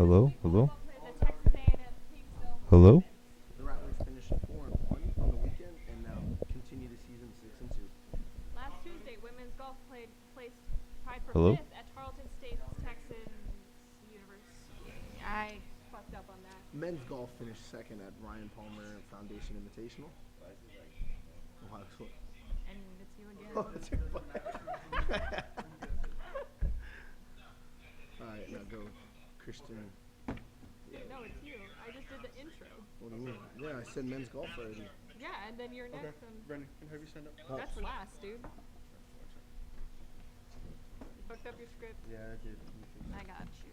Hello? Hello? Hello? The Rattlers finished 4-1 on the weekend and now continue the season 6-2. Last Tuesday, women's golf placed tied for Hello? fifth at Tarleton State's Texans University. I fucked up on that. Men's golf finished second at Ryan Palmer Foundation Invitational. Wow, that's what- And it's you again. Oh, it's your fault. All right, now go, Christian. Dude, no, it's you. I just did the intro. What do you mean? Yeah, I said men's golf already. Yeah, and then you're next. And Brendan, can I have you stand up? that's last, dude. You fucked up your script. Yeah, I did. I got you.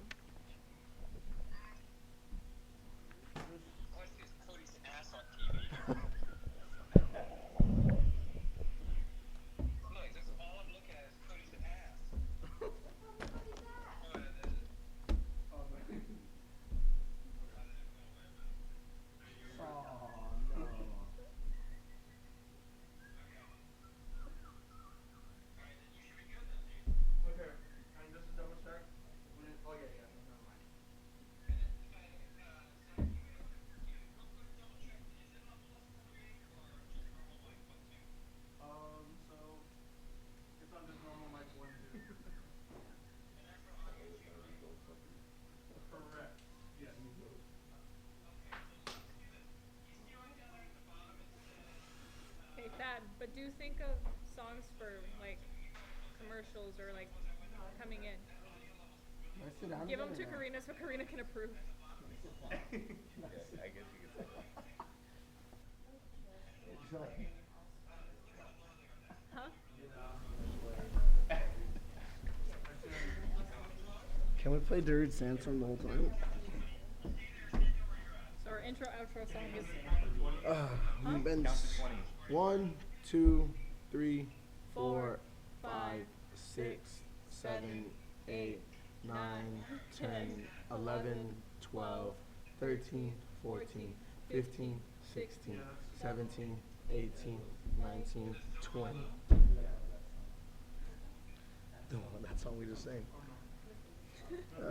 Okay, Thad, but do think of songs for like commercials or like coming in. Give them to Karina so Karina can approve. Huh? Can we play Dirty Sandstorm the whole time? So our intro outro song is Men's 1, 2, 3, 4, 5, 6, 7, 8, 9, 10, 11, 12, 13, 14, 15, 16, 17, 18, 19, 20. That song we just sang.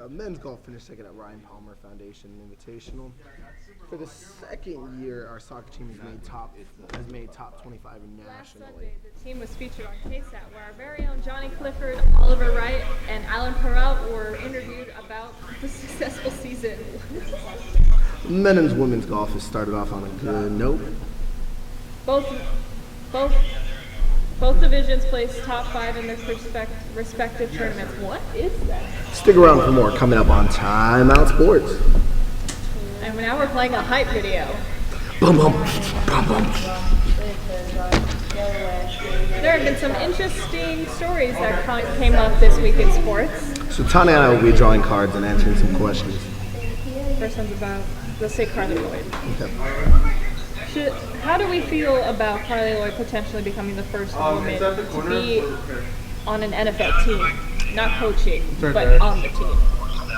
Men's golf finished second at Ryan Palmer Foundation Invitational. For the second year, our soccer team has made top 25 last nationally. Sunday. The team was featured on KSAT, where our very own Johnny Clifford, Oliver Wright, and Alan Perrault were interviewed about the successful season. Men and women's golf has started off on a good note. Both divisions placed top 5 in their respective tournaments. What is that? Stick around for more coming up on Time Out Sports. And now we're playing a hype video. Bum bum bum bum. There have been some interesting stories that came up this week in sports. So Tanya and I will be drawing cards and answering some questions. First one's about, let's say, Carly Lloyd. Okay. How do we feel about Carly Lloyd potentially becoming the first woman to be on an NFL team? Not coaching, but on the team.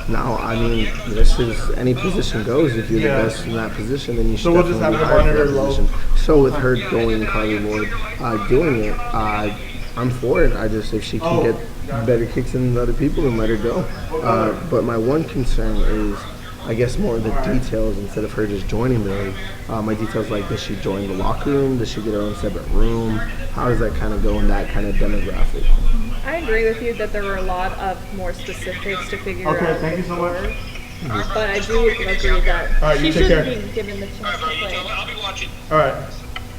Now, I mean, this is any position goes. If you're the best in that position, then you should we'll just definitely have be the hired for that monitor position. So with her going, Carly Lloyd doing it, I'm for it. If she can get better kicks than other people, then let her go. But my one concern is, I guess, more of the details instead of her just joining the league. My details like, does she join the locker room? Does she get her own separate room? How does that kind of go in that kind of demographic? I agree with you that there were a lot of more specifics to figure out. Okay, thank you so much. But I do agree that Alright, she you take shouldn't care. be given the chance to play. I'll be watching. All right.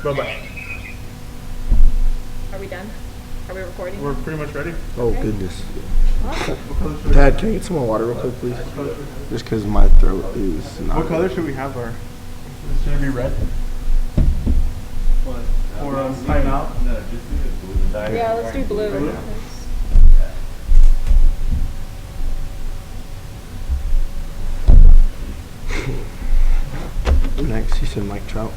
Bye-bye. Are we done? Are we recording? We're pretty much ready. Oh, goodness. Dad, can I get some more water real quick, please? Just because my throat is not What color should we have our? Should it be red? Or timeout? Yeah, let's do blue. Next, you said Mike Trout.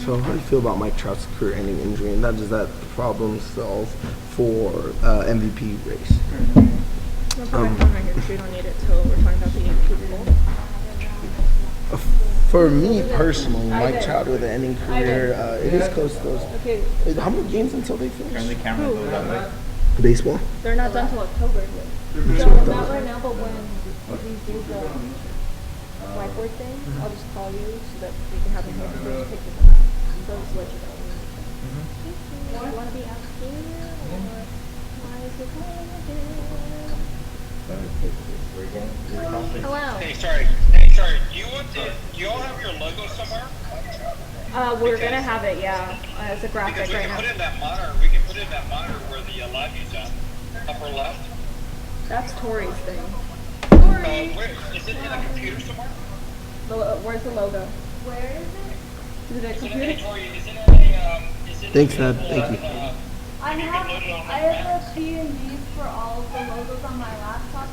So how do you feel about Mike Trout's career-ending injury, and does that problem solve for MVP race? We'll put my phone right here because we don't need it till we're talking about the Yankee Bowl. For me personally, Mike Trout with an ending career, it is close to those. Okay, How many games until they finish? who? Baseball? They're not done till October. So not right now, but when we do the whiteboard thing, I'll just call you so that we can have a hand bridge picture of that. So just let you know. Do you want to be out here or why is it Hello. Hey, sorry. Do you all have your logo somewhere? We're gonna have it, yeah, as a graphic Because we right can now. put it in that monitor. We can put it in that monitor where the live view's at, upper left. That's Tori's thing. Where is it in a computer somewhere? Where's the logo? Where is it? Is it a Is it computer? in a, is it in a, is it Thanks, in a, Dad. Thank you. I have a P&Ds for all of the logos on my laptop.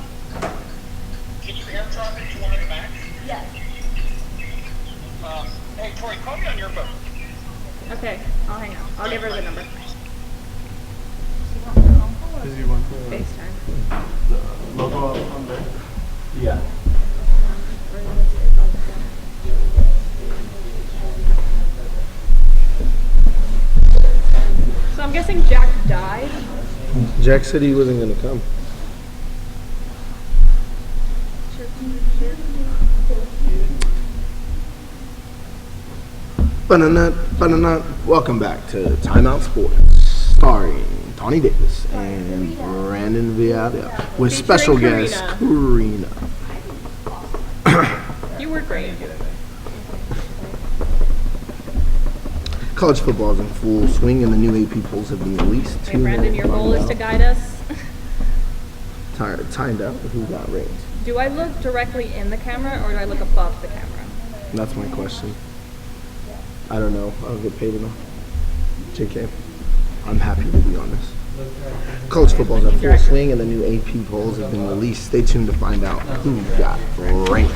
Can you airdrop it to one of the Macs? Yes. Hey, Tori, call me on your phone. Okay, I'll hang out. I'll give her the number. Does you want the FaceTime. logo on there? Yeah. So I'm guessing Jack died. Jack said he wasn't gonna come. Banana. Welcome back to Timeout Sports, starring Tawny Davis and Brandon Viada, with special Featuring guest Karina. You were great. College football is in full swing, and the new AP polls have been released. Hey, Brandon, your goal is to guide us. Timed out who got ranked. Do I look directly in the camera or do I look above the camera? That's my question. I don't know. I don't get paid enough. JK. I'm happy to be honest. College football is in full swing, and the new AP polls have been released. Stay tuned to find out who got ranked.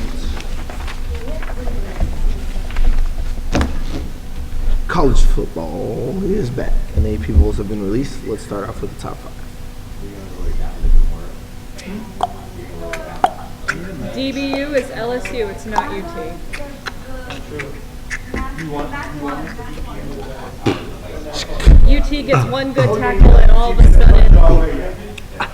College football is back, and the AP polls have been released. Let's start off with the top 5. DBU is LSU, it's not UT. UT gets one good tackle and all of a sudden, I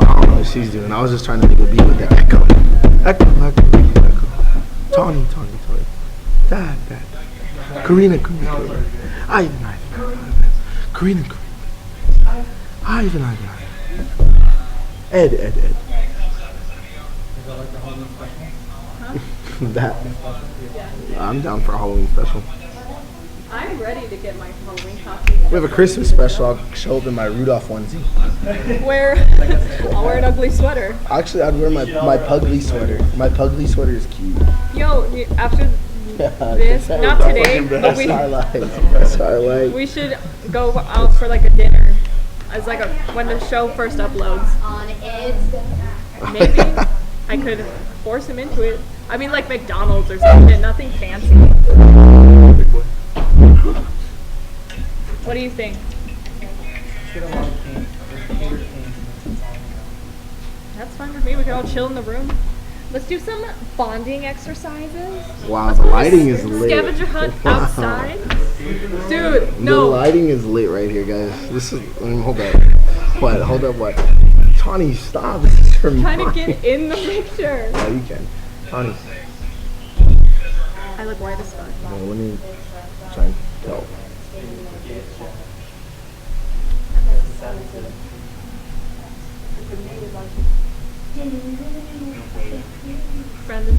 don't know what she's doing. I was just trying to make a beat with the echo. Echo. Tawny. Dad. Karina. Ivan. Karina. Ivan. Ed. That. I'm down for a Halloween special. I'm ready to get my Halloween costume. We have a Christmas special. I'll show up in my Rudolph onesie. I'll wear an ugly sweater. Actually, I'd wear my pugly sweater. My pugly sweater is cute. Yo, after this, not today, but That's our life. we should go out for like a dinner. As like when the show first uploads. On it. Maybe I could force him into it. I mean like McDonald's or something, nothing fancy. What do you think? That's fine with me. We can all chill in the room. Let's do some bonding exercises. Wow, Let's the go to lighting is lit. Scavenger hunt Wow. outside. Dude, The no. lighting is lit right here, guys. This is. Hold up. What? Hold up. What? Tawny, stop. This is for Trying to mine. get in the picture. Oh, you can. Tawny. I look white as fuck. Well, let me try and tell. Brendan.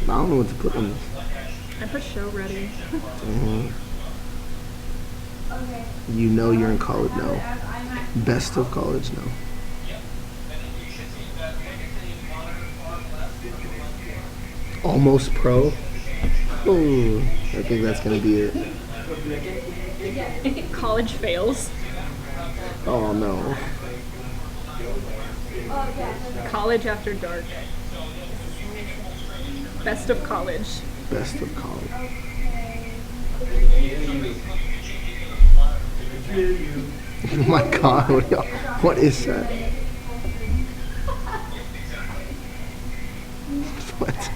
I don't know what to put on this. I put show ready. You know you're in college now. Best of college now. Almost pro. Oh, I think that's gonna be it. College fails. Oh no. College after dark. Best of college. Best of college. Oh my god, what is that? What?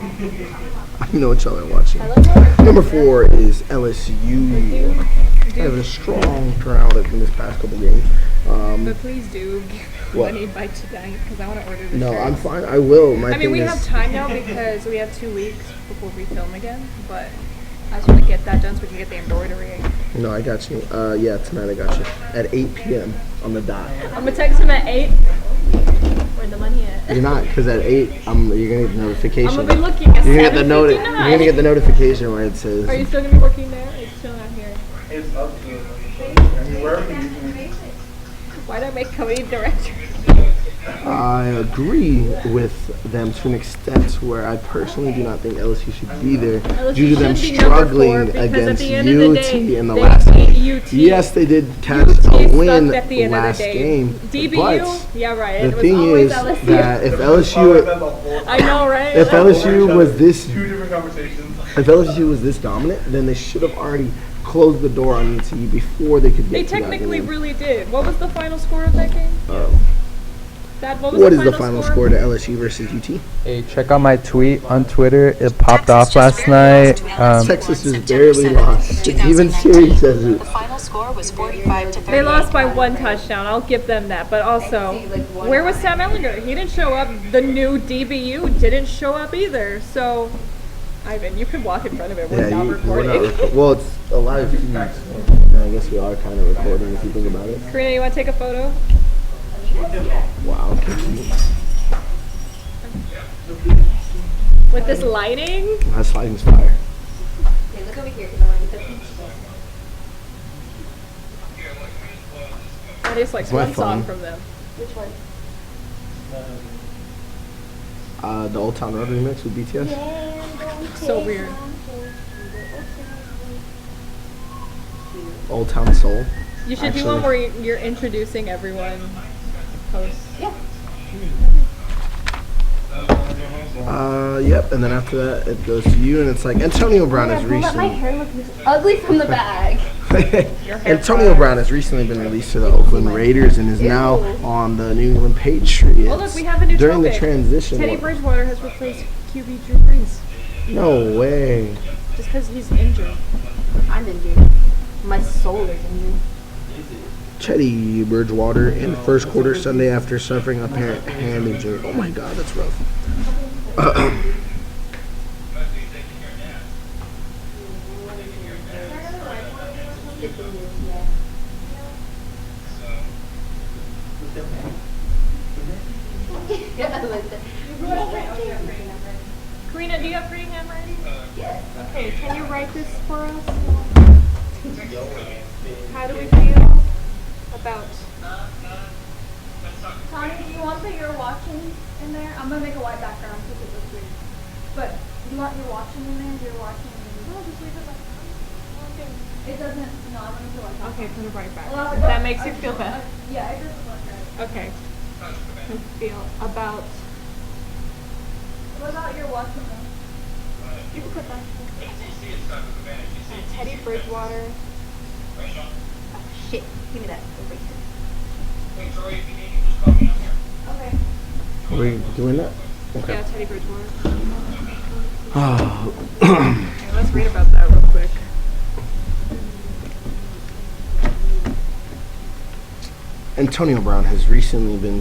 I know what y'all are watching. I love how Number 4 is LSU. Having a strong turnout in this past couple games. But please do give What? money by tonight because I want to order the No, shirts. I'm fine. I will. My I mean, thing we is, have time now because we have 2 weeks before we film again, but I just want to get that done so we can get the embroidery. no, I got you. Yeah, tonight I got you at 8 p.m. on the dot. I'm gonna text him at 8. Where the money at? You're not, because at 8, you're gonna get the notification. I'm gonna be looking at You're gonna get the 7:59. You're gonna get the notification where it says. Are you still gonna be working there? Or are you still not here? It's up to I mean, wherever you can. Why did I make Cody director? I agree with them to an extent where I personally do not think LSU should be there LSU due to them should be number 4 struggling because at against the end of the UT day, in the they last beat game. UT. Yes, they did catch UT a sucked win at the end of the last day. game. DBU? But Yeah, right. the It was thing always is LSU. that if LSU, I know, right? if LSU was this, Two different conversations. if LSU was this dominant, then they should have already closed the door on UT before they could They get to that technically win. really did. What was the final score of that game? Dad, what was What the is the final score to LSU versus UT? Hey, check out my tweet on Twitter. It popped off last night. Texas just barely lost. Even Siri says it. The final score was 45 to 38. They lost by 1 touchdown. I'll give them that. But also, where was Sam Ellinger? He didn't show up. The new DBU didn't show up either. So, Ivan, you can walk in front of it. We're not we're recording. not well, it's a live feed. So I guess we are kind of recording if you think about it. Karina, you want to take a photo? Wow, okay, cute. With this lighting? That's lighting's fire. Okay, look over here because I want to get the peach. That is like It's my one song phone. from them. Which one? The Old Town Road remix with BTS. So weird. Old Town Soul. You should do one where you're introducing everyone. Post. Yep, and then after that it goes to you, and it's like Antonio Brown has Don't let my recently. hair look ugly from the bag. Antonio Brown has recently been released to the Oakland Raiders and is now on the New England Patriots. Oh look, we have a new During the topic. transition. Teddy Bridgewater has replaced QB Drew Brees. No way. Just because he's injured. I'm injured. My soul is injured. Teddy Bridgewater in the first quarter Sunday after suffering apparent hand injury. Oh my God, that's rough. Karina, do you have free handwriting? Yes. Okay, can you write this for us? How do we feel about... Tommy, do you want your watching in there? I'm gonna make a white background because it looks weird. But do you want your watching in there? Your watching. No, just leave it like It doesn't. No, I'm gonna put like. Okay, put it right back. Well, That makes you feel better. Yeah, it doesn't look right. Okay. I feel about... What about your watching though? You can put that. Teddy Bridgewater. Shit, give me that. Okay. Are we doing that? Okay. Yeah, Teddy Bridgewater. Oh. Okay, let's read about that real quick. Antonio Brown has recently been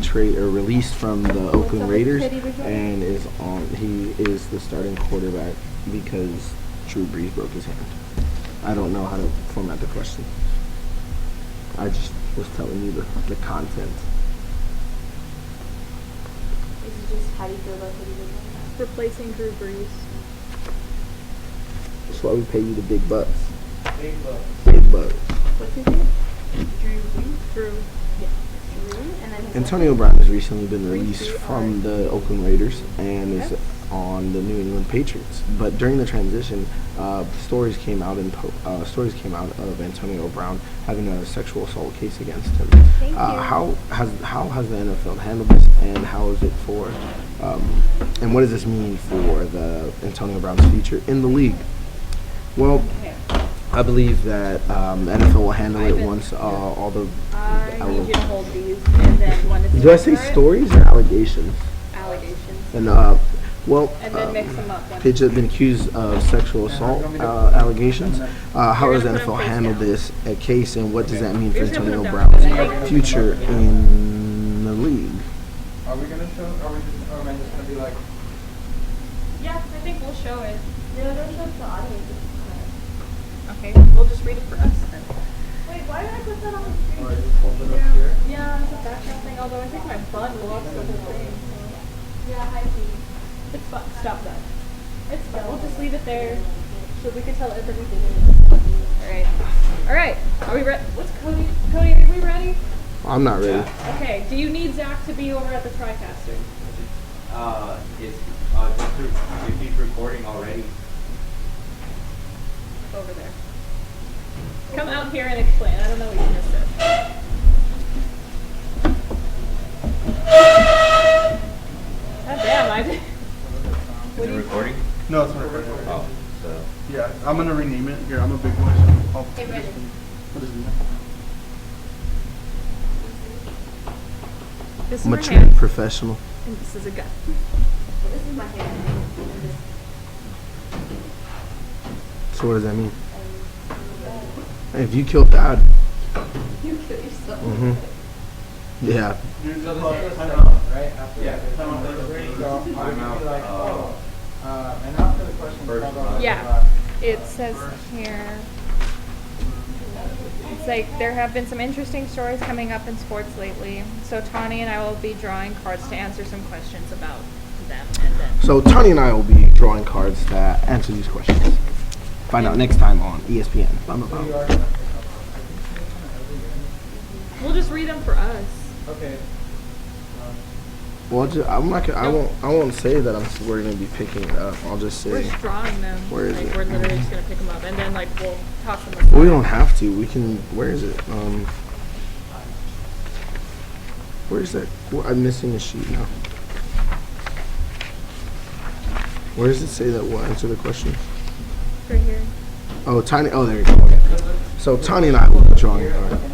released from the up Oakland with Raiders Teddy Bridgewater? and he is the starting quarterback because Drew Brees broke his hand. I don't know how to format the question. I just was telling you the content. Is it just how do you feel about Teddy Bridgewater? Replacing Drew Brees. That's why we pay you the big bucks. Big bucks. Big bucks. What's his name? Drew. And then Antonio Brown has recently been released from the Oakland Raiders and is on the New England Patriots. But during the transition, stories came out of Antonio Brown having a sexual assault case against him. How has the NFL handled this, and how is it for, and what does this mean for the Antonio Brown's future in the league? Well, I believe that the NFL will handle it once all the. I need you to hold these, and then when it's Do I say accurate- stories or allegations? Allegations. And Well, and then mix them up. Then. Paige has been accused of sexual assault allegations. How You're does the gonna put NFL him face handle down. this case, and what does that mean for You're just gonna Antonio put him down. Brown's future in the league? Are we gonna show? Are we just? Or am I just gonna be like? Yeah, I think we'll show it. Yeah, don't show it to the audience. Okay, we'll just read it for us then. Wait, why did I put that on the screen? Or just hold it up here? Yeah, it's a background thing. Although I think my bun blocks the whole thing. Yeah, hi, P. It's fine. Stop that. It's fine. We'll just leave it there so we can tell everything. Alright. Alright. Are we ready? What's Cody? Cody, are we ready? I'm not ready. Okay. Do you need Zach to be over at the TriCaster? If he's recording already. Over there. Come out here and explain. I don't know what you just said. God damn, I did. Is it recording? No, it's not recording. Oh, so. Yeah, I'm gonna rename it. Here, I'm a big boy. So Hey, ready. what is it? This is I'm a my trained hand, professional. and this is a gun. This is my hand. So what does that mean? If you killed Dad. You kill yourself. Mm-hmm. Yeah. So this is time out, right? After Yeah. time out. So Time out, be like, and after the question first called out, Yeah. It says here, it's like there have been some interesting stories coming up in sports lately. So Tawny and I will be drawing cards to answer some questions about them, and then So Tony and I will be drawing cards to answer these questions. Find out next time on ESPN. Bum, bum, bum. we'll just read them for us. Okay. Well, I'm not. I won't say that we're gonna be picking it up. I'll just We're say just drawing them. Where is like, it? We're literally just gonna pick them up, and then like we'll toss them aside. we don't have to. We can. Where is it? Where's that? I'm missing a sheet now. Where does it say that we'll answer the question? Right here. Oh, Tiny. Oh, there you go. Okay. So Tony and I will be drawing a card. On the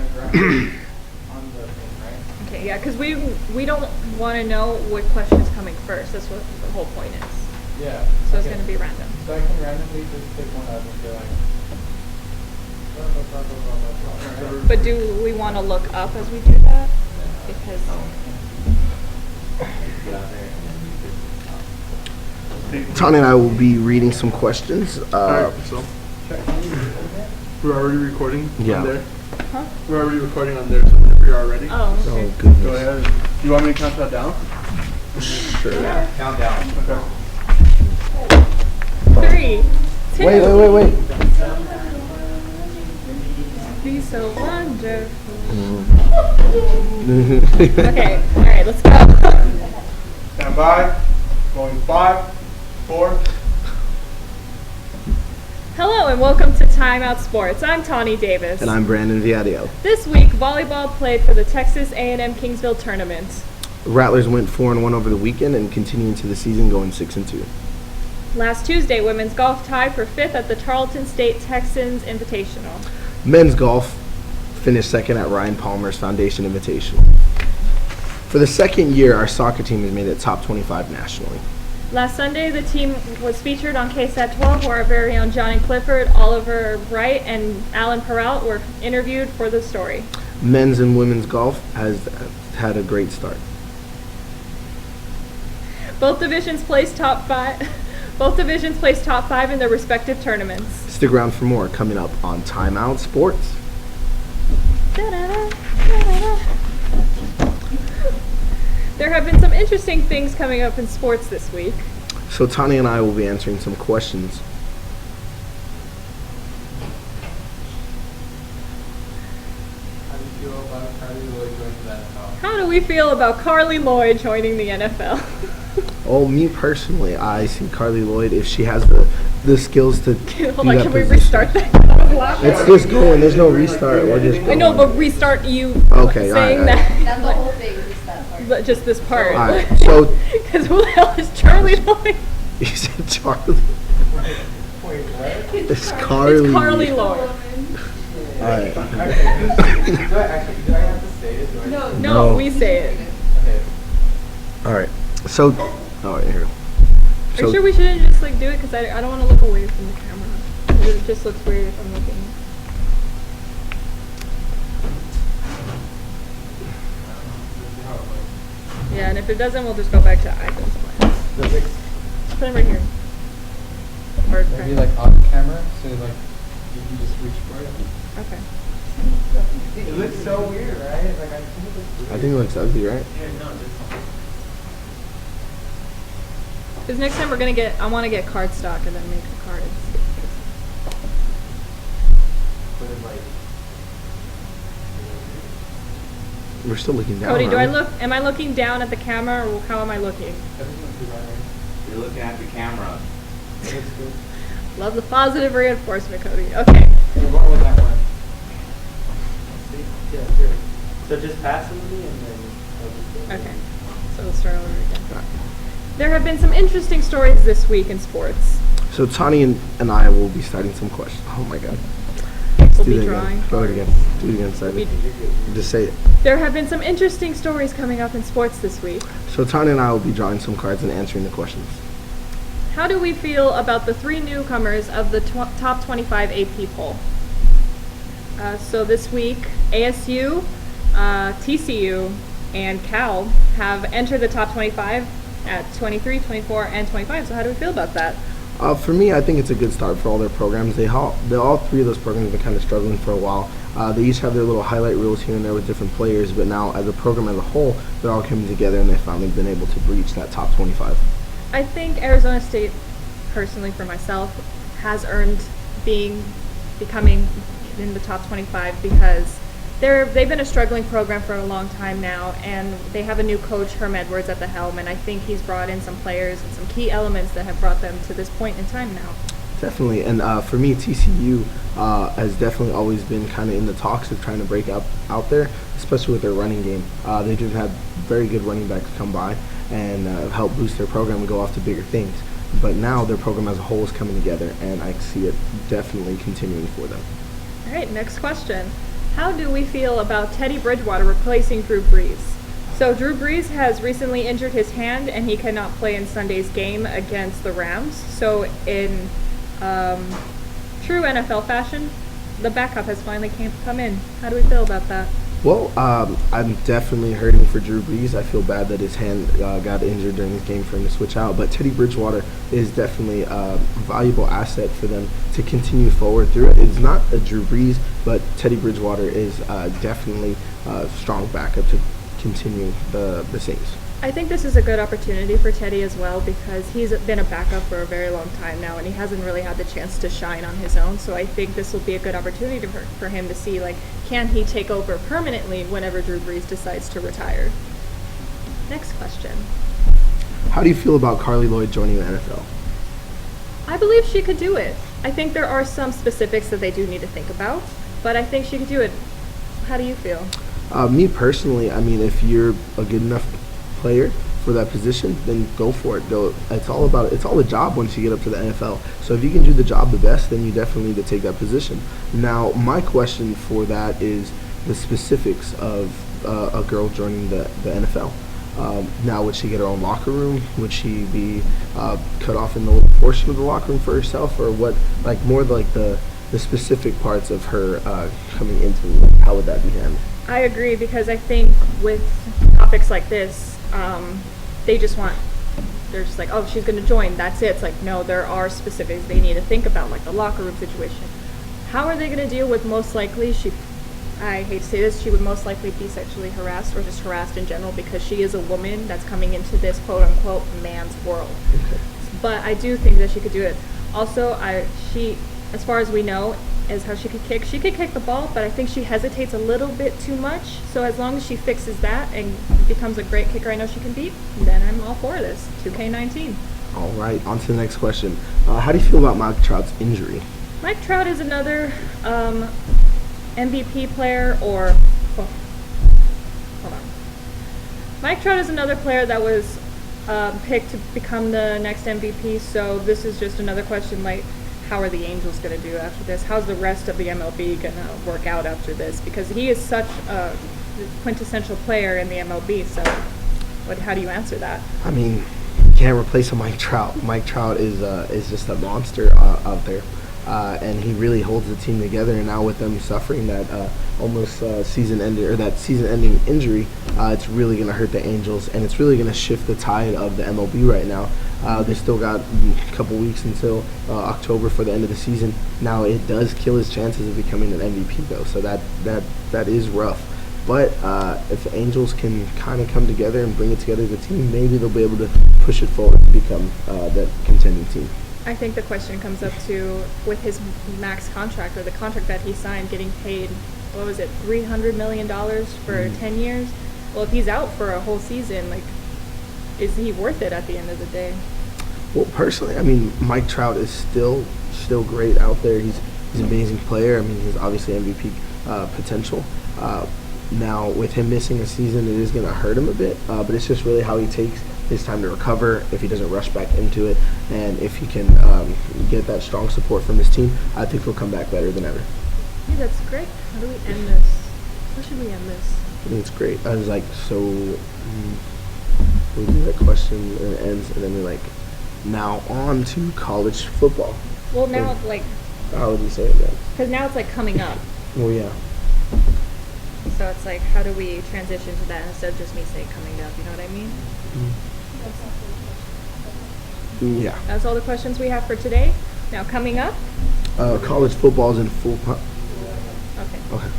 thing, right? Okay, yeah, because we don't want to know what question is coming first. That's what the whole point is. Yeah. So it's okay. going to be random. So I can randomly just pick one up and be like. Blah, blah, blah, blah, blah, blah, blah. But do we want to look up as we do that? Because Get out there and then you could. Tony and I will be reading some questions. Alright, so we're already recording Yeah. on there. Huh? We're already recording on there, so whenever you're all ready, oh, okay. Oh goodness. go ahead. You want me to count that down? Sure. Yeah, countdown. Okay. 3, 2, Wait. be so wonderful. Mm. Okay, all right, let's go. Stand by. Going 5, 4. Hello and welcome to Timeout Sports. I'm Tawny Davis. And I'm Brandon Viadio. This week, volleyball played for the Texas A&M Kingsville tournament. Rattlers went 4-1 over the weekend and continue into the season going 6-2. Last Tuesday, women's golf tied for 5th at the Tarleton State Texans Invitational. Men's golf finished second at Ryan Palmer's Foundation Invitational. For the second year, our soccer team has made it top 25 nationally. Last Sunday, the team was featured on KSAT 12, where our very own Johnny Clifford, Oliver Wright, and Alan Peralt were interviewed for the story. Men's and women's golf has had a great start. Both divisions placed top 5. Both divisions placed top 5 in their respective tournaments. Stick around for more coming up on Timeout Sports. Da-da-da, da-da-da. There have been some interesting things coming up in sports this week. So Tani and I will be answering some questions. How do you feel about Carly Lloyd going to the NFL? How do we feel about Carly Lloyd joining the NFL? Oh, me personally, I see Carly Lloyd, if she has the skills to Hold be on, that can we position. restart that? It's just going. There's no restart. We're just going. I know, but restart you Okay, saying alright, that. That's the whole thing, just that part. But just this part. Alright, so Because who the hell is Charlie Lloyd? you said Charlie. Wait, what? It's Carly. It's Carly Lloyd. Alright. Okay. Do I have to say it? Do I No, No. we say it. Okay. Alright. So, alright, here. Are you sure we shouldn't just like do it? Because I don't want to look away from the camera. It just looks weird if I'm looking. Yeah, and if it doesn't, we'll just go back to Ivan's plan. Put him right here. Or Maybe like off camera, so like you can just reach for it. Okay. It looks so weird, right? Like I think it looks weird. I think it looks ugly, right? Because next time I want to get cardstock and then make the cards. Put it like. We're still looking down. Cody, aren't we? am I looking down at the camera or how am I looking? You're looking at the camera. Love the positive reinforcement, Cody. Okay. We're going with that one. Yeah, sure. So just pass it to me and then I'll just go. Okay. So we'll start over again. There have been some interesting stories this week in sports. So Tani and I will be starting some questions. Oh my god. Let's We'll do be that drawing. again. Go it again. Do it again, Simon. Just say it. There have been some interesting stories coming up in sports this week. So Tani and I will be drawing some cards and answering the questions. How do we feel about the 3 newcomers of the top 25 AP poll? So this week, ASU, TCU, and Cal have entered the top 25 at 23, 24, and 25. So how do we feel about that? For me, I think it's a good start for all their programs. All 3 of those programs have been kind of struggling for a while. They each have their little highlight reels here and there with different players, but now as a program as a whole, they're all coming together and they've finally been able to breach that top 25. I think Arizona State, personally for myself, has earned becoming in the top 25 because they've been a struggling program for a long time now, and they have a new coach, Herm Edwards, at the helm, and I think he's brought in some players and some key elements that have brought them to this point in time now. Definitely, and for me, TCU has definitely always been kind of in the talks of trying to break out there, especially with their running game. They just had very good running backs come by and help boost their program and go off to bigger things. But now their program as a whole is coming together, and I see it definitely continuing for them. All right, next question. How do we feel about Teddy Bridgewater replacing Drew Brees? So Drew Brees has recently injured his hand, and he cannot play in Sunday's game against the Rams. So in true NFL fashion, the backup has finally come in. How do we feel about that? Well, I'm definitely hurting for Drew Brees. I feel bad that his hand got injured during this game for him to switch out. But Teddy Bridgewater is definitely a valuable asset for them to continue forward through it. It's not a Drew Brees, but Teddy Bridgewater is definitely a strong backup to continue the Saints. I think this is a good opportunity for Teddy as well because he's been a backup for a very long time now and he hasn't really had the chance to shine on his own. So I think this will be a good opportunity for him to see, like, can he take over permanently whenever Drew Brees decides to retire? Next question. How do you feel about Carly Lloyd joining the NFL? I believe she could do it. I think there are some specifics that they do need to think about, but I think she could do it. How do you feel? Me personally, I mean, if you're a good enough player for that position, then go for it. It's all a job once you get up to the NFL. So if you can do the job the best, then you definitely need to take that position. Now, my question for that is the specifics of a girl joining the NFL. Now, would she get her own locker room? Would she be cut off in the little portion of the locker room for herself, or what? Like more like the specific parts of her coming into it. How would that be handled? I agree because I think with topics like this, they're just like, oh, she's going to join. That's it. It's like, no, there are specifics they need to think about, like the locker room situation. How are they going to deal with most likely I hate to say this, she would most likely be sexually harassed or just harassed in general because she is a woman that's coming into this quote-unquote man's world. Okay. But I do think that she could do it. Also, she, as far as we know, is how she could kick. She could kick the ball, but I think she hesitates a little bit too much. So as long as she fixes that and becomes a great kicker I know she can beat, then I'm all for this. 2K19. All right, on to the next question. How do you feel about Mike Trout's injury? Mike Trout is another MVP player hold on. Mike Trout is another player that was picked to become the next MVP, so this is just another question like, how are the Angels going to do after this? How's the rest of the MLB going to work out after this? Because he is such a quintessential player in the MLB, so how do you answer that? I mean, can't replace a Mike Trout. Mike Trout is just a monster out there, and he really holds the team together. And now with them suffering that almost season-ending injury, it's really going to hurt the Angels, and it's really going to shift the tide of the MLB right now. They still got a couple weeks until October for the end of the season. Now it does kill his chances of becoming an MVP though, so that is rough. But if the Angels can kind of come together and bring it together as a team, maybe they'll be able to push it forward to become that contending team. I think the question comes up to, with his max contract, or the contract that he signed, getting paid, what was it, $300 million for 10 years? Well, if he's out for a whole season, like, is he worth it at the end of the day? Well, personally, I mean, Mike Trout is still great out there. He's an amazing player. I mean, he's obviously MVP potential. Now, with him missing a season, it is going to hurt him a bit, but it's just really how he takes his time to recover, if he doesn't rush back into it, and if he can get that strong support from his team, I think he'll come back better than ever. Yeah, that's great. How do we end this? How should we end this? I think it's great. I was like, so we do that question and it ends, and then we're like, now on to college football. Well, now it's like, How would you say it then? because now it's like coming up. Well, yeah. So it's like, how do we transition to that instead of just me saying coming up? You know what I mean? Yeah. That's all the questions we have for today. Now, coming up. College football is in full. Okay. Okay.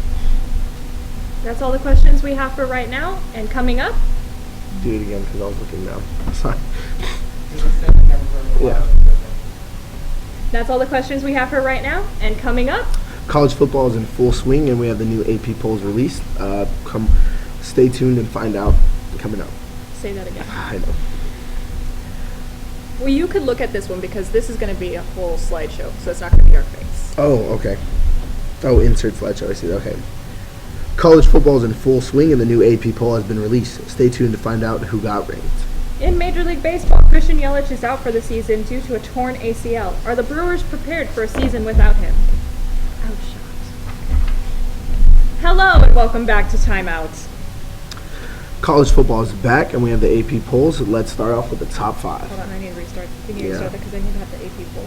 That's all the questions we have for right now. And coming up. Do it again because I was looking down. Sorry. Just stand the camera for a little Yeah. while. That's all the questions we have for right now. And coming up. College football is in full swing, and we have the new AP polls released. Stay tuned and find out coming up. Say that again. I know. Well, you could look at this one because this is going to be a whole slideshow, so it's not going to be our face. Oh, okay. Oh, insert slideshow. I see. Okay. College football is in full swing, and the new AP poll has been released. Stay tuned to find out who got ranked. In Major League Baseball, Christian Yelich is out for the season due to a torn ACL. Are the Brewers prepared for a season without him? Ouch. Hello and welcome back to Timeout. College football is back, and we have the AP polls. Let's start off with the top 5. Hold on, I need to restart. Can you Yeah. restart that because I need to have the AP poll.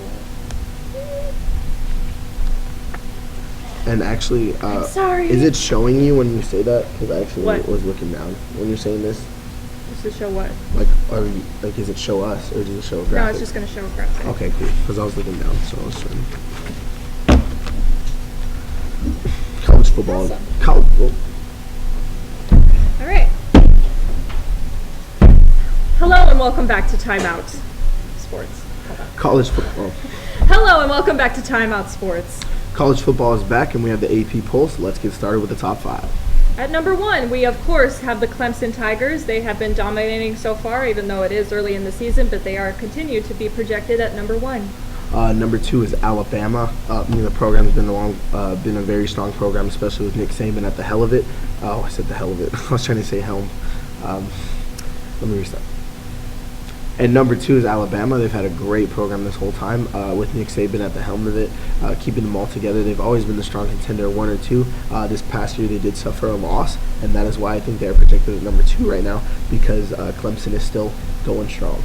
And actually, sorry. is it showing you when you say that? Because I actually What? was looking down when you're saying this. Just to show what? Does it show us or does it show a graphic? No, it's just going to show a graphic. Okay, cool. Because I was looking down, so I was trying. College football. Awesome. All right. Hello and welcome back to Timeout Sports. College football. Hello and welcome back to Timeout Sports. College football is back, and we have the AP polls. Let's get started with the top 5. At number 1, we of course have the Clemson Tigers. They have been dominating so far, even though it is early in the season, but they are continued to be projected at number 1. Number 2 is Alabama. The program's been been a very strong program, especially with Nick Saban at the hell of it. Oh, I said the hell of it. I was trying to say helm. Let me restart. And number 2 is Alabama. They've had a great program this whole time with Nick Saban at the helm of it, keeping them all together. They've always been the strong contender, 1 or 2. This past year they did suffer a loss, and that is why I think they're projected at number 2 right now, because Clemson is still going strong.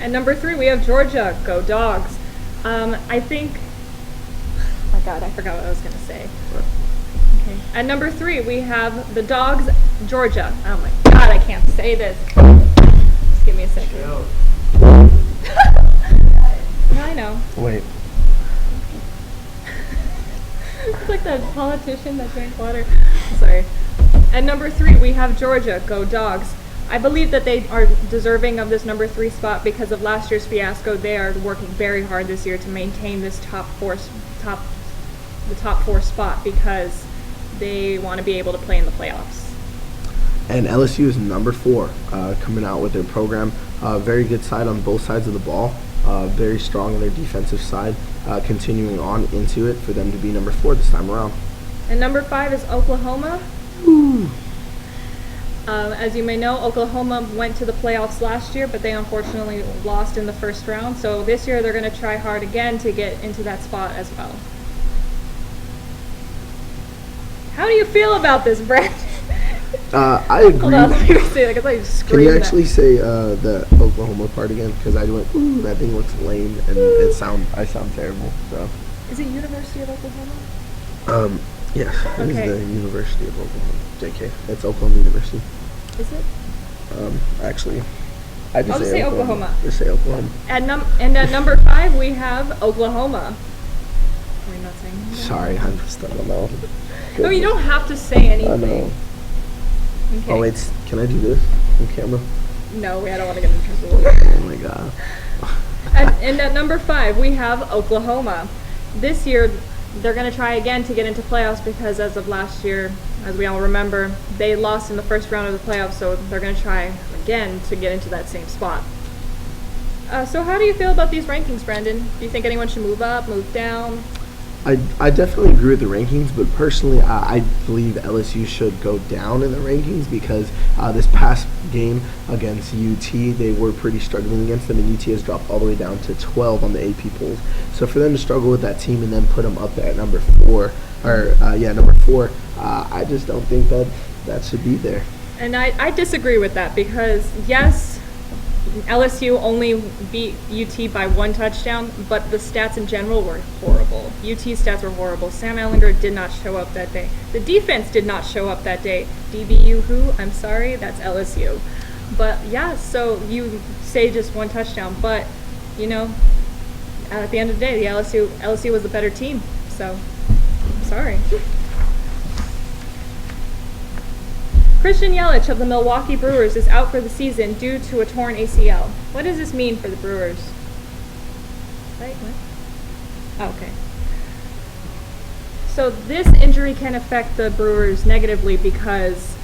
At number 3, we have Georgia. Go Dogs. I think, oh my God, I forgot what I was going to say. Okay. At number 3, we have the Dogs, Georgia. Oh my God, I can't say this. Just give me a second. No, I know. Wait. It's like that politician that drank water. Sorry. At number 3, we have Georgia. Go Dogs. I believe that they are deserving of this number 3 spot because of last year's fiasco. They are working very hard this year to maintain this top four spot because they want to be able to play in the playoffs. And LSU is number 4, coming out with their program. Very good side on both sides of the ball. Very strong on their defensive side. Continuing on into it for them to be number 4 this time around. And number 5 is Oklahoma. Ooh. As you may know, Oklahoma went to the playoffs last year, but they unfortunately lost in the first round. So this year they're going to try hard again to get into that spot as well. How do you feel about this, Brett? I Hold agree. on, let me say that because I Can screamed you that. actually say the Oklahoma part again? Because I went, ooh, that thing looks lame, and I sound terrible. So, Is it University of Oklahoma? yes, it is Okay. the University of Oklahoma. JK, it's Oklahoma University. Is it? Actually, I just I'll just say Oklahoma. Just say Oklahoma. And at number 5 we have Oklahoma. Are we not saying that? Sorry, I'm just I don't know. No, you don't have to say anything. I know. Okay. Oh wait, can I do this on camera? No, I don't want to get in trouble. Oh my god. And at number 5, we have Oklahoma. This year, they're going to try again to get into playoffs because as of last year, as we all remember, they lost in the first round of the playoffs, so they're going to try again to get into that same spot. So how do you feel about these rankings, Brandon? Do you think anyone should move up, move down? I definitely agree with the rankings, but personally, I believe LSU should go down in the rankings because this past game against UT, they were pretty struggling against them, and UT has dropped all the way down to 12 on the AP polls. So for them to struggle with that team and then put them up there at number 4, I just don't think that should be there. And I disagree with that because, yes, LSU only beat UT by 1 touchdown, but the stats in general were horrible. UT stats were horrible. Sam Ehlinger did not show up that day. The defense did not show up that day. DBU who? I'm sorry, that's LSU. But yeah, so you say just 1 touchdown, but you know, at the end of the day, the LSU was the better team. So, I'm sorry. Christian Yelich of the Milwaukee Brewers is out for the season due to a torn ACL. What does this mean for the Brewers? Wait, what? Oh, okay. So this injury can affect the Brewers negatively because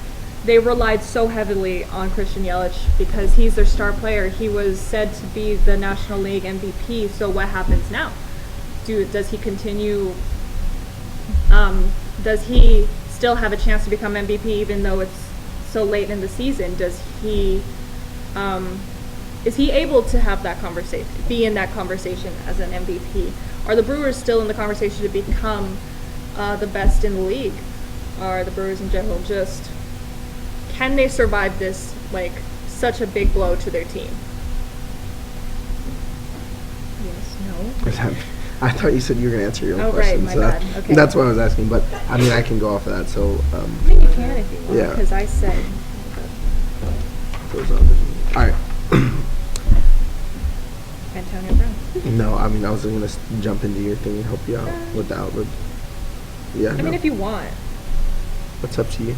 they relied so heavily on Christian Yelich because he's their star player. He was said to be the National League MVP. So what happens now? Does he continue? Does he still have a chance to become MVP even though it's so late in the season? Does he is he able to have that conversation, be in that conversation as an MVP? Are the Brewers still in the conversation to become the best in the league? Are the Brewers in general just, can they survive this, like, such a big blow to their team? Yes, no. I thought you said you were going to answer your own Oh, question. right, my bad. Okay. That's what I was asking, but I mean, I can go off of that. So, I mean, you can if you want, Yeah. because I said. all right. Antonio Brown. No, I mean, I was going to jump into your thing and help you out with the outlook. Yeah. I mean, if you want. What's up to you?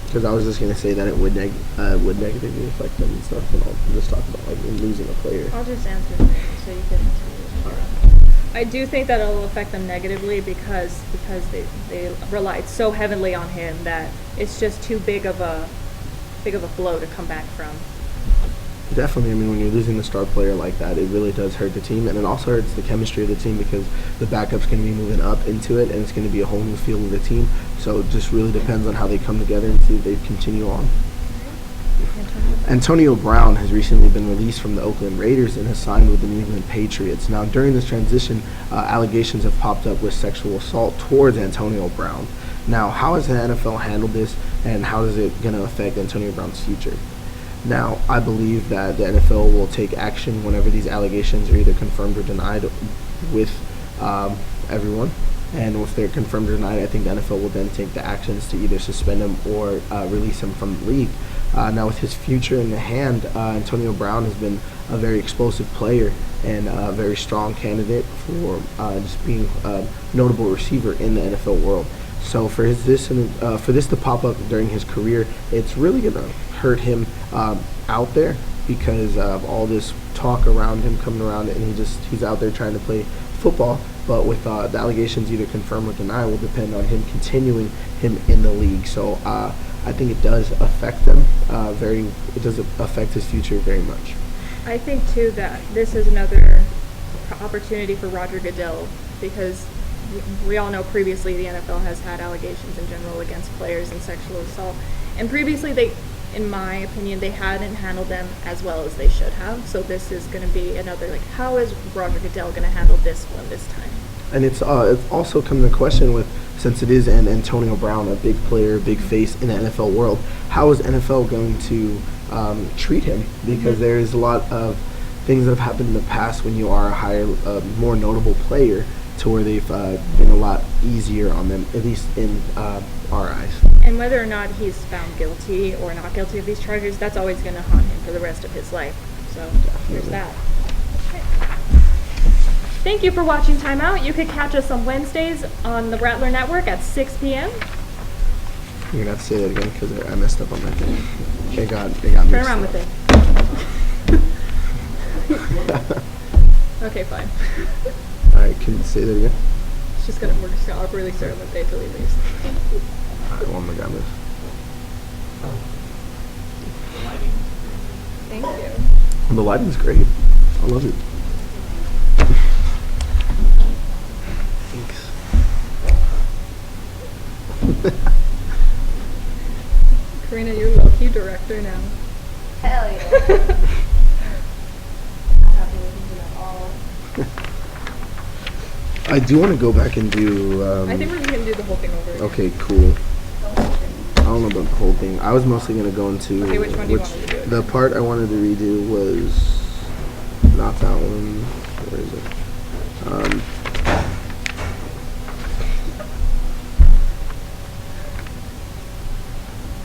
Because I was just going to say that it would negatively affect them and stuff, and I'll just talk about like losing a player. I'll just answer it so you can. I do think that it'll affect them negatively because they relied so heavily on him that it's just too big of a blow to come back from. Definitely. I mean, when you're losing a star player like that, it really does hurt the team, and it also hurts the chemistry of the team because the backup's going to be moving up into it, and it's going to be a whole new feel of the team. So it just really depends on how they come together and see if they continue on. Antonio Brown has recently been released from the Oakland Raiders and has signed with the New England Patriots. Now, during this transition, allegations have popped up with sexual assault towards Antonio Brown. Now, how has the NFL handled this, and how is it going to affect Antonio Brown's future? Now, I believe that the NFL will take action whenever these allegations are either confirmed or denied with everyone. And if they're confirmed or denied, I think the NFL will then take the actions to either suspend him or release him from the league. Now, with his future in the hand, Antonio Brown has been a very explosive player and a very strong candidate for just being a notable receiver in the NFL world. So for this to pop up during his career, it's really going to hurt him out there because of all this talk around him coming around, and he's out there trying to play football. But with the allegations either confirmed or denied will depend on him continuing him in the league. So I think it does affect them it does affect his future very much. I think too that this is another opportunity for Roger Goodell because we all know previously the NFL has had allegations in general against players and sexual assault, and previously they, in my opinion, they hadn't handled them as well as they should have. So this is going to be another, like, how is Roger Goodell going to handle this one this time? And it's also come to question with, since it is an Antonio Brown, a big player, big face in the NFL world, how is NFL going to treat him? Because there is a lot of things that have happened in the past when you are a higher, more notable player, to where they've been a lot easier on them, at least in our eyes. And whether or not he's found guilty or not guilty of these charges, that's always going to haunt him for the rest of his life. So there's that. Okay. Thank you for watching Time Out. You can catch us on Wednesdays on the Rattler Network at 6 p.m. You're gonna have to say that again because I messed up on my thing. It got Turn mixed around up. with it. Okay, fine. All right, can you say that again? We're just gonna really start on the day till he leaves. All right, one more got this. Thank you. The lighting's great. I love it. Thanks. Karina, you're low-key director now. Hell yeah. I'm happy with that all. I do want to go back and do. I think we're just gonna do the whole thing over again. Okay, cool. I don't know about the whole thing. I was mostly gonna go into. Okay, which one do you want me to do again? The part I wanted to redo was not that one. Where is it?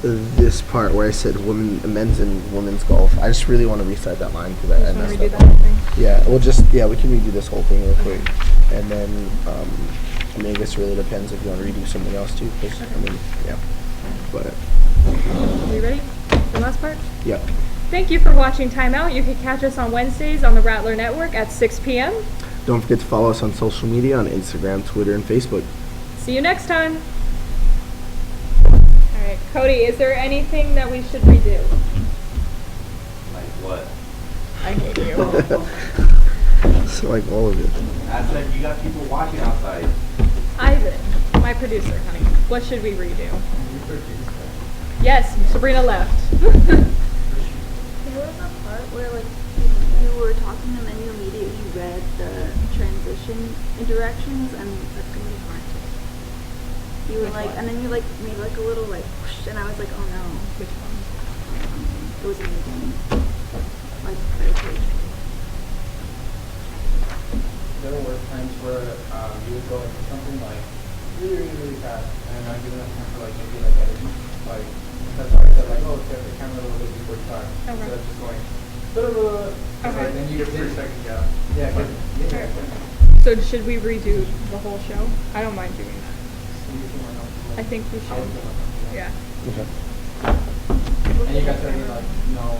This part where I said men's and women's golf. I just really want to recite that line because I Just wanna messed redo up. that whole thing? Yeah, we can redo this whole thing real quick, and then I mean, I guess it really depends if you want to redo something else too. 'Cause, I mean, yeah, but Are you ready? The last part? yeah. Thank you for watching Time Out. You can catch us on Wednesdays on the Rattler Network at 6 p.m. Don't forget to follow us on social media on Instagram, Twitter, and Facebook. See you next time. All right, Cody, is there anything that we should redo? Like what? I hate you. So like all of it. I said you got people watching outside. Ivan, my producer, honey. What should we redo? Yes, Sabrina left. There was a part where like you were talking and then you immediately read the transition directions and that's gonna be hard. You were Which like, one? and then you like made like a little like whoosh, and I was like, oh no. Which one? It was in the beginning. Like third page. There were times where you would go into something like really fast and not giving enough time for like maybe like editing. Like that's why I said like, oh, set the camera a little bit before you start. Okay. Instead of just going okay. Okay. Then you get 3 seconds, yeah. Yeah, yeah. So should we redo the whole show? I don't mind doing that. I think we should. Yeah. Okay. And you guys are gonna like, no.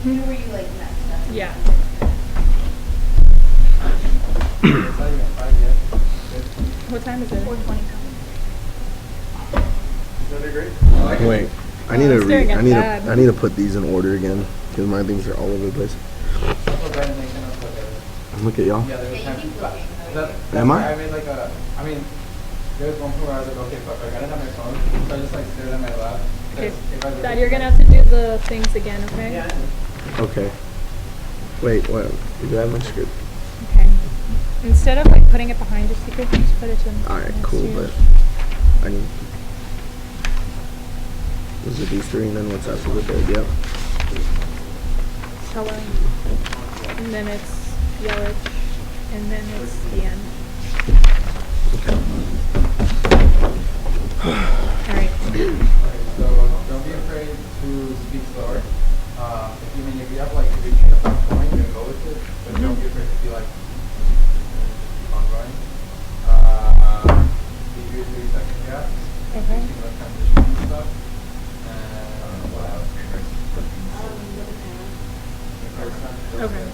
Where you like messed up. Yeah. It's not even 5 yet. What time is it? 4:20. Is that great? Wait, I need I'm to staring at Dad. I need to put these in order again because my things are all over the place. Look at y'all. Yeah, there was Yeah, you times. keep looking. Am I? I made like a. I mean, there was one point where I was like, okay, fuck, I gotta have my phone, so I just like stared at my lap. 'Cause Okay. if I look Dad, at- you're gonna have to do the things again, okay? Yeah. Okay. Wait, what? Do I have my script? Okay. Instead of like putting it behind your speaker, just put it to All right, next cool. to you. But I need. Those are these three, and then what's after the third? Yep. Color. And then it's yellowish. And then it's the end. Okay. Alright. So don't be afraid to speak slower. If you have like, if you're trying to stop going, you can go with it, but don't be afraid to be like, keep on going. Give you a 3-second gap. Okay. You can transition and stuff. And what else? Okay.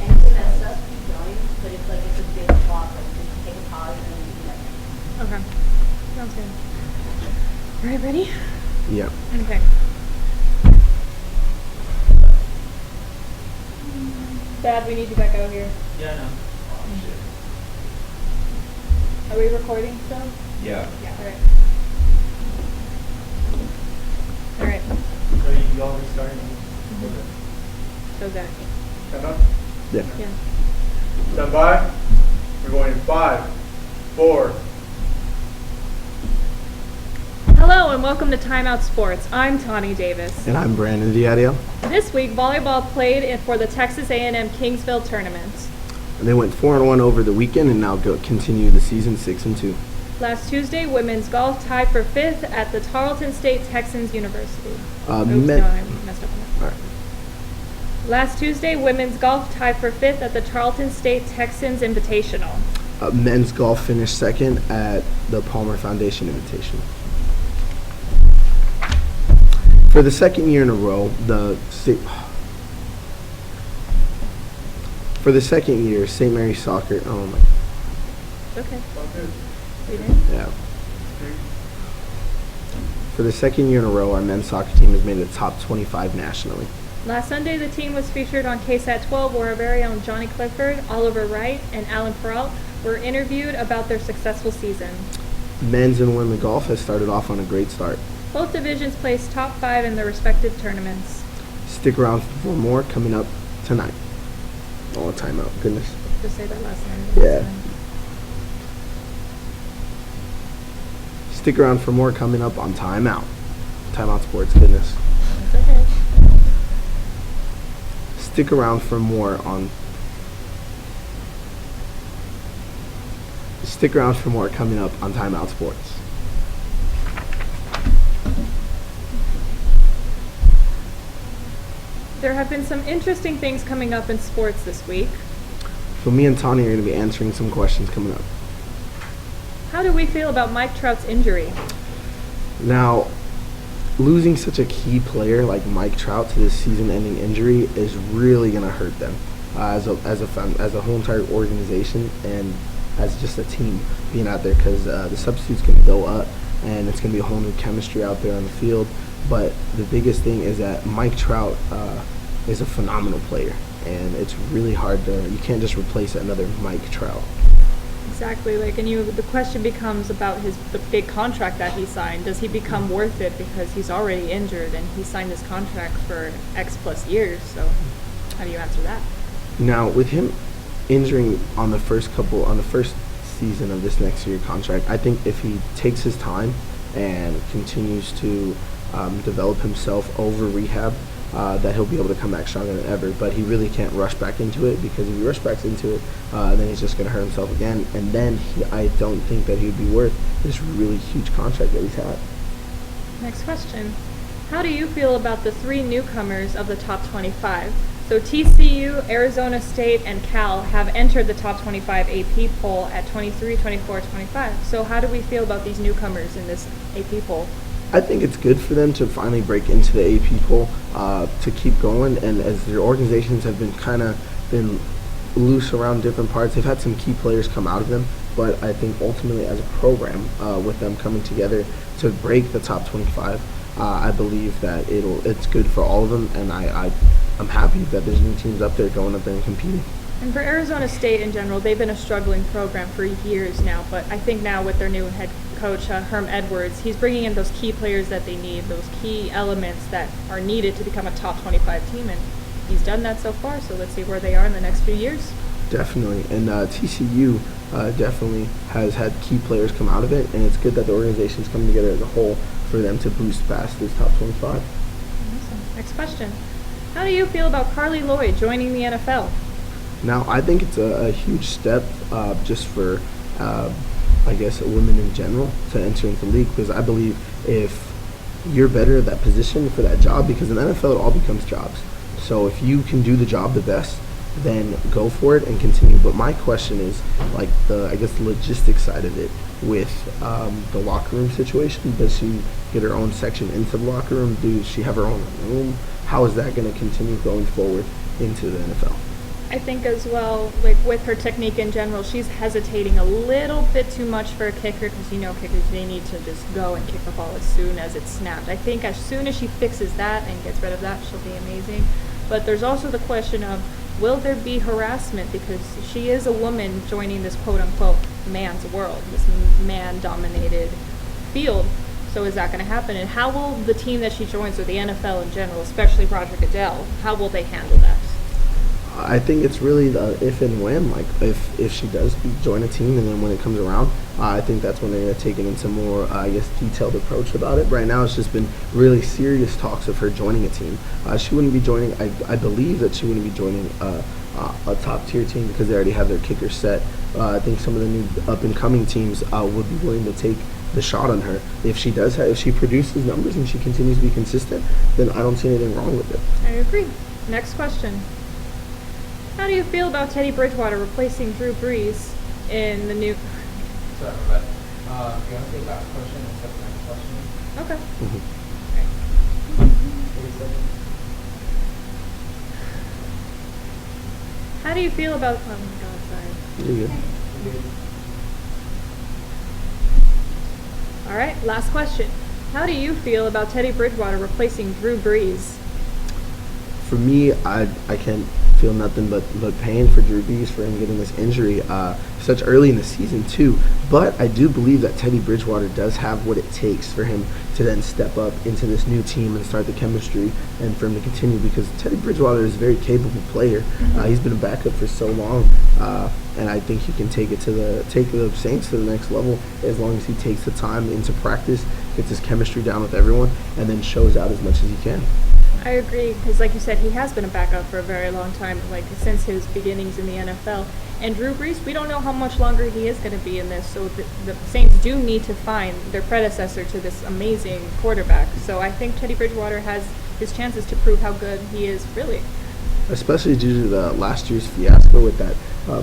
And if you mess up, keep going, but if like it's a big flop, like just take a pause and then you do that. Okay. Sounds good. Alright, ready? Yeah. Okay. Dad, we need you back out here. Yeah, no. Are we recording still? Yeah. Yeah. Alright. Alright. So you already started? Okay. So Zach. Stand up. Yeah. Yeah. Stand by. We're going in 5, 4. Hello and welcome to Timeout Sports. I'm Tawny Davis. And I'm Brandon Diadio. This week, volleyball played for the Texas A&M Kingsville tournament. And they went 4-1 over the weekend and now continue the season 6-2. Last Tuesday, women's golf tied for 5th at the Tarleton State Texans University. I messed up on that. All right. Last Tuesday, women's golf tied for 5th at the Tarleton State Texans Invitational. Men's golf finished 2nd at the Palmer Foundation Invitational. For the second year in a row, St. Mary's Soccer. Oh my. Okay. Yeah. For the second year in a row, our men's soccer team has made the top 25 nationally. Last Sunday, the team was featured on KSAT 12, where our very own Johnny Clifford, Oliver Wright, and Alan Peralt were interviewed about their successful season. Men's and women's golf has started off on a great start. Both divisions placed top 5 in their respective tournaments. Stick around for more coming up tonight. Oh, timeout. Goodness. Just say that last name. Yeah. Stick around for more coming up on Timeout. Timeout Sports. Goodness. It's okay. Stick around for more coming up on Timeout Sports. There have been some interesting things coming up in sports this week. So me and Tawny are going to be answering some questions coming up. How do we feel about Mike Trout's injury? Now, losing such a key player like Mike Trout to this season-ending injury is really going to hurt them as a whole entire organization and as just a team being out there, because the substitute's going to go up and it's going to be a whole new chemistry out there on the field. But the biggest thing is that Mike Trout is a phenomenal player, and it's really hard you can't just replace another Mike Trout. Exactly, the question becomes about the big contract that he signed. Does he become worth it because he's already injured and he signed his contract for X plus years? So how do you answer that? Now, with him injuring on the first season of this next year contract, I think if he takes his time and continues to develop himself over rehab, that he'll be able to come back stronger than ever. But he really can't rush back into it, because if he rushes back into it, then he's just going to hurt himself again. And then I don't think that he would be worth this really huge contract that he's had. Next question. How do you feel about the 3 newcomers of the top 25? So TCU, Arizona State, and Cal have entered the top 25 AP poll at 23, 24, 25. So how do we feel about these newcomers in this AP poll? I think it's good for them to finally break into the AP poll, to keep going, and as their organizations have been loose around different parts, they've had some key players come out of them, but I think ultimately as a program, with them coming together to break the top 25, I believe that it's good for all of them, and I'm happy that there's new teams up there going up there and competing. And for Arizona State in general, they've been a struggling program for years now, but I think now with their new head coach, Herm Edwards, he's bringing in those key players that they need, those key elements that are needed to become a top 25 team, and he's done that so far, so let's see where they are in the next few years. Definitely, and TCU definitely has had key players come out of it, and it's good that the organization's coming together as a whole for them to boost past this top 25. Awesome. Next question. How do you feel about Carly Lloyd joining the NFL? Now, I think it's a huge step just for, I guess, women in general to enter into the league, because I believe if you're better at that position for that job, because in the NFL it all becomes jobs. So if you can do the job the best, then go for it and continue. But my question is, the logistics side of it with the locker room situation. Does she get her own section into the locker room? Does she have her own room? How is that going to continue going forward into the NFL? I think as well, with her technique in general, she's hesitating a little bit too much for a kicker, because kickers, they need to just go and kick the ball as soon as it's snapped. I think as soon as she fixes that and gets rid of that, she'll be amazing. But there's also the question of, will there be harassment, because she is a woman joining this quote-unquote man's world, this man-dominated field. So is that going to happen? And how will the team that she joins, or the NFL in general, especially Roger Goodell, how will they handle that? I think it's really the if and when. Like if she does join a team, and then when it comes around, I think that's when they're going to take it into more, I guess, detailed approach about it. Right now, it's just been really serious talks of her joining a team. She wouldn't be joining. I believe that she wouldn't be joining a top tier team because they already have their kicker set. I think some of the new up and coming teams would be willing to take the shot on her. If she does, if she produces numbers and she continues to be consistent, then I don't see anything wrong with it. I agree. Next question. How do you feel about Teddy Bridgewater replacing Drew Brees in the new... Sorry, but you want to take that question and set the next question? Okay. How do you feel about... Oh my god, sorry. You're good. All right, last question. How do you feel about Teddy Bridgewater replacing Drew Brees? For me, I can't feel nothing but pain for Drew Brees for him getting this injury such early in the season too. But I do believe that Teddy Bridgewater does have what it takes for him to then step up into this new team and start the chemistry and for him to continue, because Teddy Bridgewater is a very capable player. He's been a backup for so long, and I think he can take the Saints to the next level as long as he takes the time into practice, gets his chemistry down with everyone, and then shows out as much as he can. I agree, because like you said, he has been a backup for a very long time, like since his beginnings in the NFL. And Drew Brees, we don't know how much longer he is going to be in this, so the Saints do need to find their predecessor to this amazing quarterback. So I think Teddy Bridgewater has his chances to prove how good he is, really. Especially due to the last year's fiasco with that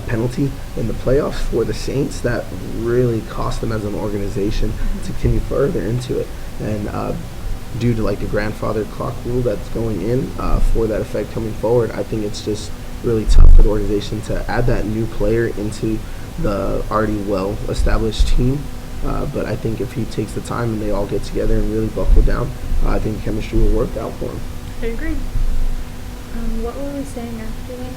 penalty in the playoffs for the Saints, that really cost them as an organization to continue further into it. And due to like the grandfather clock rule that's going in for that effect coming forward, I think it's just really tough for the organization to add that new player into the already well-established team. But I think if he takes the time and they all get together and really buckle down, I think chemistry will work out for him. I agree. What were we saying after that?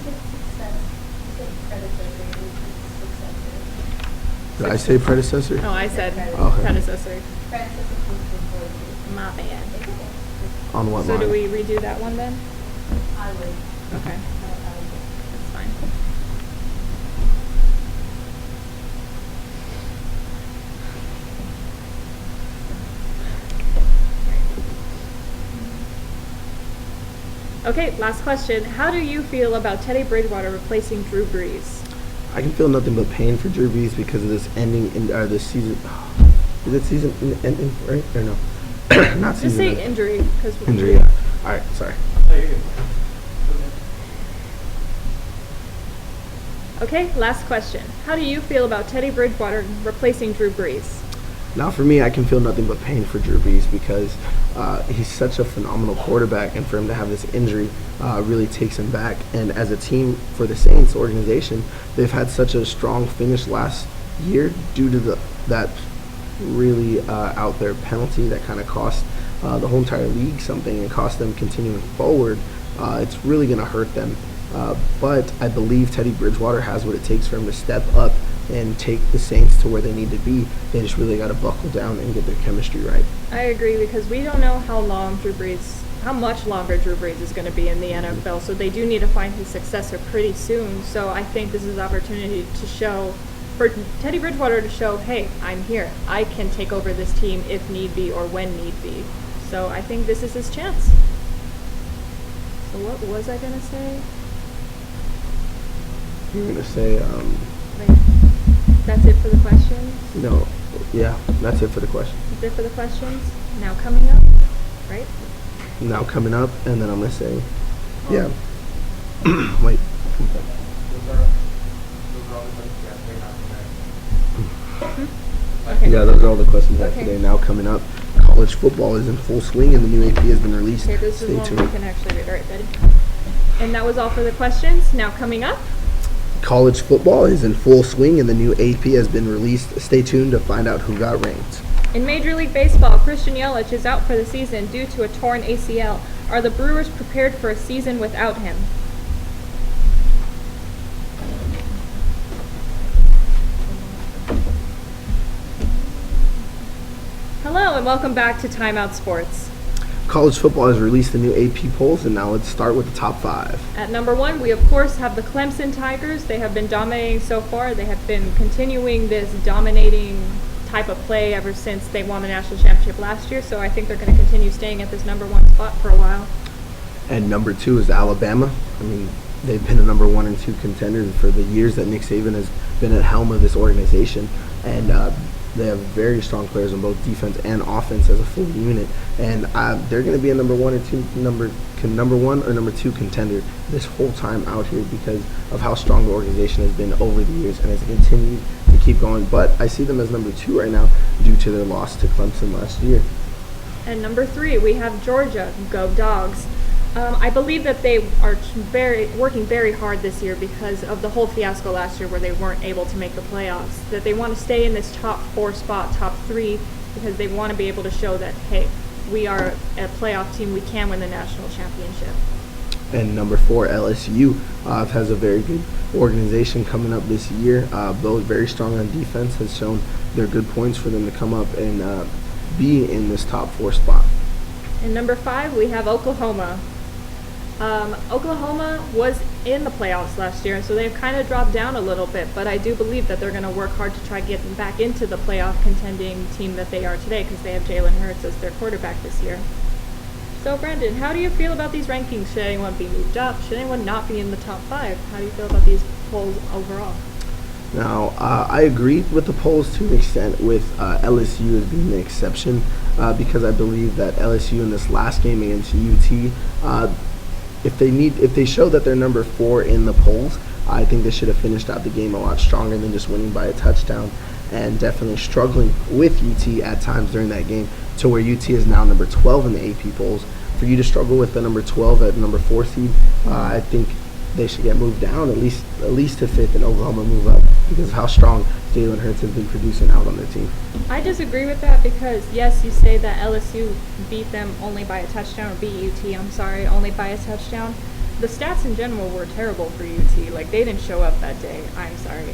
Did I say predecessor? No, I said Okay. predecessor. My bad. On what So line? do we redo that one then? I would. Okay. That's fine. Okay, last question. How do you feel about Teddy Bridgewater replacing Drew Brees? I can feel nothing but pain for Drew Brees because of this ending in this season. Is it season ending, right? Or no? Not season. Just say ending. injury, because Injury, yeah. All right, sorry. Okay, last question. How do you feel about Teddy Bridgewater replacing Drew Brees? Now, for me, I can feel nothing but pain for Drew Brees because he's such a phenomenal quarterback, and for him to have this injury really takes him back. And as a team for the Saints organization, they've had such a strong finish last year due to that really out there penalty that kind of cost the whole entire league something and cost them continuing forward. It's really going to hurt them. But I believe Teddy Bridgewater has what it takes for him to step up and take the Saints to where they need to be. They just really got to buckle down and get their chemistry right. I agree, because we don't know how much longer Drew Brees is going to be in the NFL, so they do need to find his successor pretty soon. So I think this is an opportunity for Teddy Bridgewater to show, hey, I'm here. I can take over this team if need be or when need be. So I think this is his chance. So what was I going to say? You're going to say... Wait. That's it for the questions? No, yeah, that's it for the questions. That's it for the questions? Now coming up, right? Now coming up, and then I'm going to say, yeah. Wait. Okay. Yeah, those are all the questions I have Okay. today. Now coming up, college football is in full swing, and the new AP has been released. Okay, this Stay is one tuned. we can actually read. All right, Betty. And that was all for the questions. Now coming up. College football is in full swing, and the new AP has been released. Stay tuned to find out who got ranked. In Major League Baseball, Christian Yelich is out for the season due to a torn ACL. Are the Brewers prepared for a season without him? Hello and welcome back to Timeout Sports. college football has released the new AP polls, and now let's start with the top 5. At number 1, we of course have the Clemson Tigers. They have been dominating so far. They have been continuing this dominating type of play ever since they won the national championship last year. So I think they're going to continue staying at this number 1 spot for a while. And number 2 is Alabama. I mean, they've been a number 1 and 2 contender for the years that Nick Saban has been at the helm of this organization. And they have very strong players on both defense and offense as a full unit, and they're going to be a number 1 or number 2 contender this whole time out here because of how strong the organization has been over the years and has continued to keep going. But I see them as number 2 right now due to their loss to Clemson last year. And number 3, we have Georgia. Go Dogs. I believe that they are working very hard this year because of the whole fiasco last year where they weren't able to make the playoffs. That they want to stay in this top 4 spot, top 3, because they want to be able to show that, hey, we are a playoff team. We can win the national championship. And number 4, LSU has a very good organization coming up this year. Both very strong on defense, has shown they're good points for them to come up and be in this top 4 spot. And number 5, we have Oklahoma. Oklahoma was in the playoffs last year, so they've kind of dropped down a little bit, but I do believe that they're going to work hard to try getting back into the playoff contending team that they are today because they have Jalen Hurts as their quarterback this year. So, Brandon, how do you feel about these rankings? Should anyone be moved up? Should anyone not be in the top 5? How do you feel about these polls overall? Now, I agree with the polls to an extent, with LSU as being the exception, because I believe that LSU in this last game against UT, if they show that they're number 4 in the polls, I think they should have finished out the game a lot stronger than just winning by a touchdown, and definitely struggling with UT at times during that game to where UT is now number 12 in the AP polls. For you to struggle with the number 12 at number 4 seed, I think they should get moved down at least to 5th, and Oklahoma move up because of how strong Jalen Hurts has been producing out on their team. I disagree with that because, yes, you say that LSU beat them only by a touchdown, or beat UT, I'm sorry, only by a touchdown. The stats in general were terrible for UT. Like, they didn't show up that day. I'm sorry.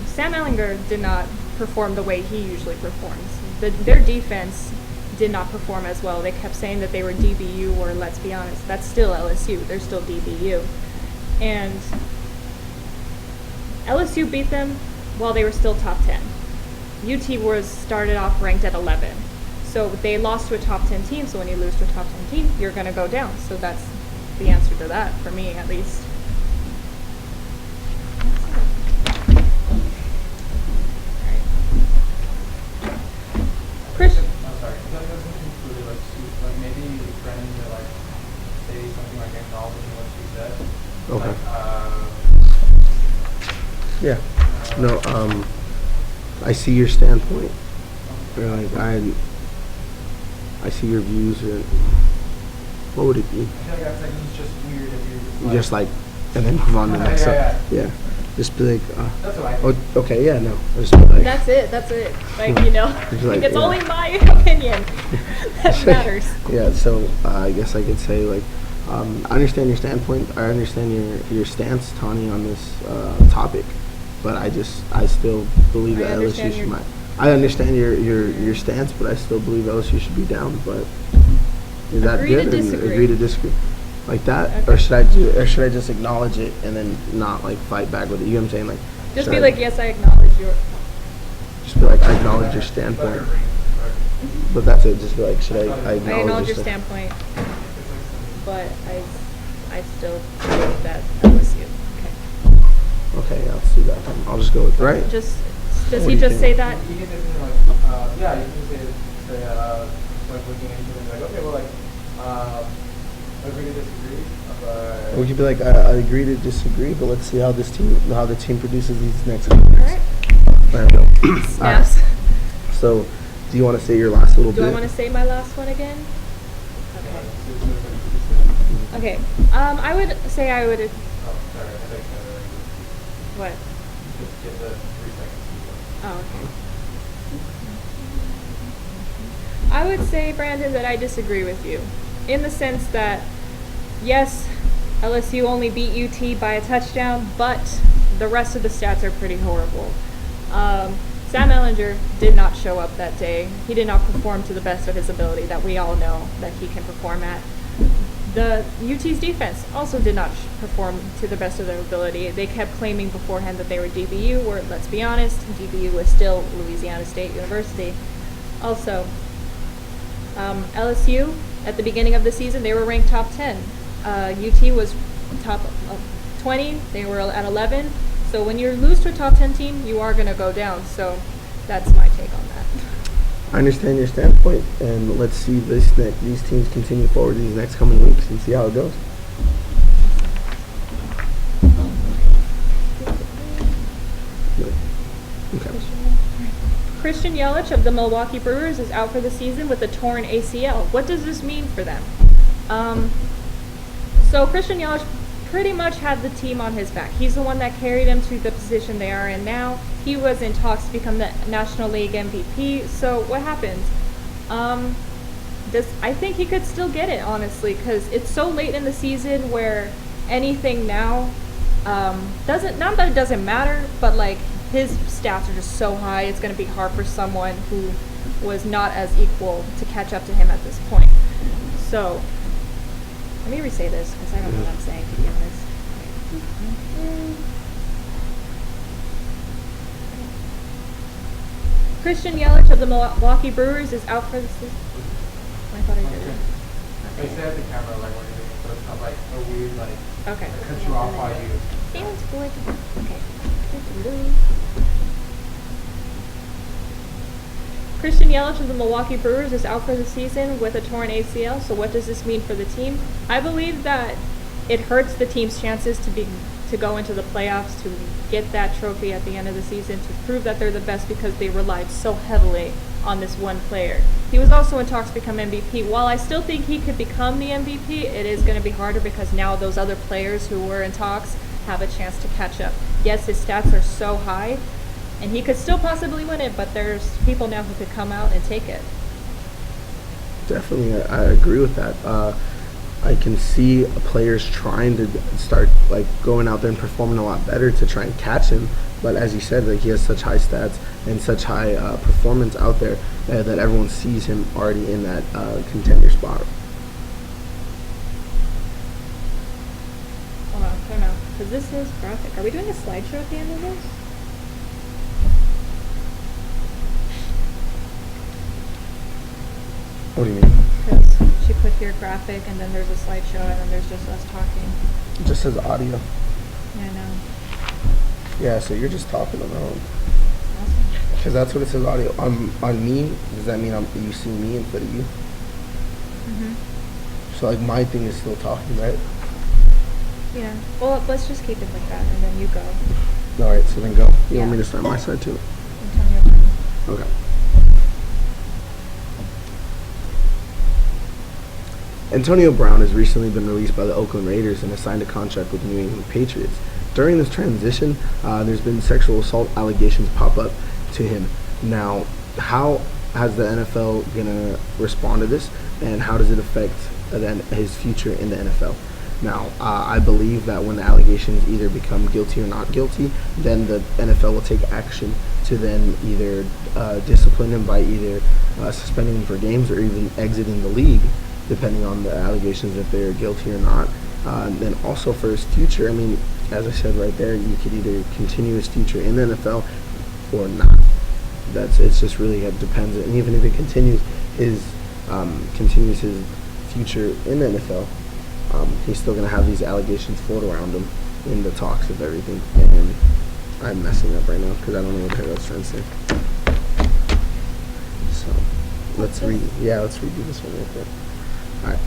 Sam Ehlinger did not perform the way he usually performs. Their defense did not perform as well. They kept saying that they were DBU, or let's be honest, that's still LSU. They're still DBU. And LSU beat them while they were still top 10. UT started off ranked at 11. So they lost to a top 10 team, so when you lose to a top 10 team, you're going to go down. So that's the answer to that, for me at least. Christian. I'm sorry. That doesn't include like maybe Brennan to like say something like acknowledging what she said. Okay. Like, Yeah. No. I see your standpoint. Like I see your views. What would it be? I feel like that's like it's just weird if you're Just like, and then move on to the next yeah. Yeah. Just be like, That's what I think. oh, okay, yeah, no. Just be like, That's it. Like, you know, Just like, it's yeah. only my opinion that matters. Yeah, so I guess I could say, like, I understand your standpoint. I understand your stance, Tani, on this topic. But I still believe that LSU should might. I understand your stance, but I still believe LSU should be down. But is that Agree good? to disagree. Agree to disagree. Like that, Okay. or should I just acknowledge it and then not like fight back with it? You know what I'm saying? Like, Just should be I like, yes, I acknowledge your. just be like, I acknowledge your standpoint. But that's it. Just be like, should I I acknowledge acknowledge your stand- standpoint, but I still believe that LSU. Okay. Okay, I'll see that. I'll just go with right. Does What he do you just say think? that? You can just like, yeah, you can say like looking into it, like, okay, well, like, agree to disagree, but. We could be like, I agree to disagree, but let's see how the team produces these next couple All weeks. right. There we go. Snaps. So, do you want to say your last little Do bit? I want to say my last one again? Okay. I would say I would. Oh, sorry, I think What? just get the 3 seconds. Oh, okay. I would say, Brandon, that I disagree with you in the sense that, yes, LSU only beat UT by a touchdown, but the rest of the stats are pretty horrible. Sam Ellinger did not show up that day. He did not perform to the best of his ability that we all know that he can perform at. The UT's defense also did not perform to the best of their ability. They kept claiming beforehand that they were DBU, where, let's be honest, DBU is still Louisiana State University. Also, LSU, at the beginning of the season, they were ranked top 10. UT was top 20. They were at 11. So when you lose to a top 10 team, you are going to go down. So that's my take on that. I understand your standpoint, and let's see these teams continue forward these next coming weeks and see how it goes. Okay. Christian Yelich of the Milwaukee Brewers is out for the season with a torn ACL. What does this mean for them? So Christian Yelich pretty much had the team on his back. He's the one that carried them to the position they are in now. He was in talks to become the National League MVP. So what happens? I think he could still get it, honestly, because it's so late in the season where anything now doesn't, not that it doesn't matter, but like his stats are just so high, it's going to be hard for someone who was not as equal to catch up to him at this point. So let me re-say this because I don't know what I'm saying, to be honest. Christian Yelich of the Milwaukee Brewers is out for the season. I thought I did it. They say at the camera, like, when you're doing it, so it's not like a weird, like, Okay. cut you off while you. Sounds good. Okay. Christian Yelich of the Milwaukee Brewers is out for the season with a torn ACL. So what does this mean for the team? I believe that it hurts the team's chances to go into the playoffs, to get that trophy at the end of the season, to prove that they're the best because they relied so heavily on this one player. He was also in talks to become MVP. While I still think he could become the MVP, it is going to be harder because now those other players who were in talks have a chance to catch up. Yes, his stats are so high, and he could still possibly win it, but there's people now who could come out and take it. Definitely, I agree with that. I can see players trying to start like going out there and performing a lot better to try and catch him. But as you said, like he has such high stats and such high performance out there that everyone sees him already in that contender spot. Hold on, time out, because this is graphic. Are we doing a slideshow at the end of this? What do you mean? Because she put here graphic, and then there's a slideshow, and then there's just us talking. It just says audio. Yeah, I know. Yeah, so you're just talking alone. Awesome. Because that's what it says audio. On me, does that mean you see me instead of you? Mhm. So like my thing is still talking, right? Yeah. Well, let's just keep it like that, and then you go. All right, so then go. You want Yeah. me to start my side too? Antonio Brown. Okay. Antonio Brown has recently been released by the Oakland Raiders and has signed a contract with the New England Patriots. During this transition, there's been sexual assault allegations pop up to him. Now, how has the NFL gonna respond to this, and how does it affect his future in the NFL? Now, I believe that when the allegations either become guilty or not guilty, then the NFL will take action to then either discipline him by either suspending him for games or even exiting the league, depending on the allegations if they're guilty or not. And then also for his future, I mean, as I said right there, you could either continue his future in the NFL or not. It's just really, it depends. And even if it continues his future in the NFL, he's still going to have these allegations float around him in the talks of everything. And I'm messing up right now because I don't know what the hell I was trying to say. So let's redo this one real quick. All right.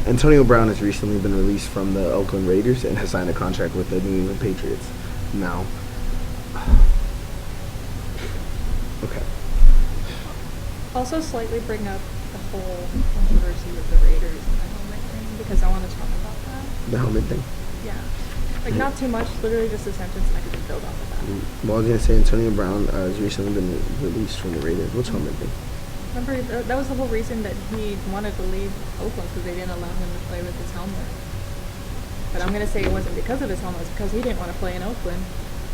Antonio Brown has recently been released from the Oakland Raiders and has signed a contract with the New England Patriots. Now, okay. Also, slightly bring up the whole controversy with the Raiders and the helmet thing because I want to talk about that. The helmet thing. Yeah. Like, not too much, literally just a sentence, and I could just build off of that. Well, I was going to say Antonio Brown has recently been released from the Raiders. Which helmet thing? Remember, that was the whole reason that he wanted to leave Oakland because they didn't allow him to play with his helmet. But I'm gonna say it wasn't because of his helmet, it's because he didn't want to play in Oakland.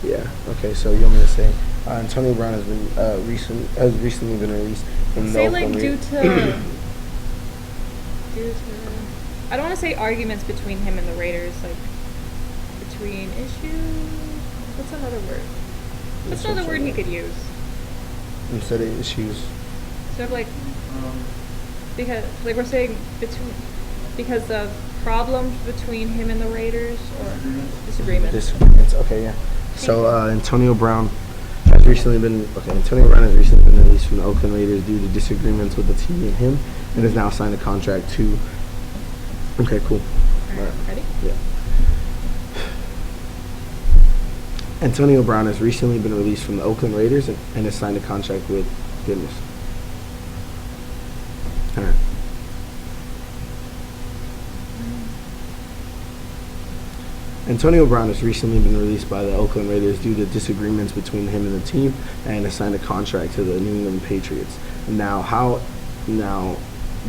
Yeah. Okay. So you want me to say Antonio Brown has been recently been released from Say the like Oakland due Raiders. to I don't want to say arguments between him and the Raiders, like between issues. What's another word? What's another word he could use? Instead of issues. Sort of like because like we're saying because of problems between him and the Raiders or disagreements. Disagreements. Okay. Yeah. So Antonio Brown has recently been released from the Oakland Raiders due to disagreements with the team and him, and has now signed a contract to. Okay, cool. All right, ready? Yeah. Antonio Brown has recently been released from the Oakland Raiders and has signed a contract with goodness. All right. Antonio Brown has recently been released by the Oakland Raiders due to disagreements between him and the team, and has signed a contract to the New England Patriots. Now,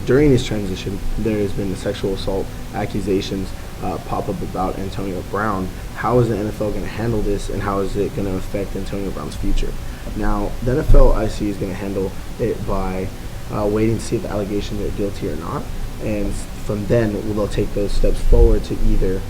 during his transition, there has been sexual assault accusations pop up about Antonio Brown. How is the NFL going to handle this, and how is it going to affect Antonio Brown's future? Now, the NFL, I see, is going to handle it by waiting to see if the allegations are guilty or not, and from then, they'll take those steps forward to either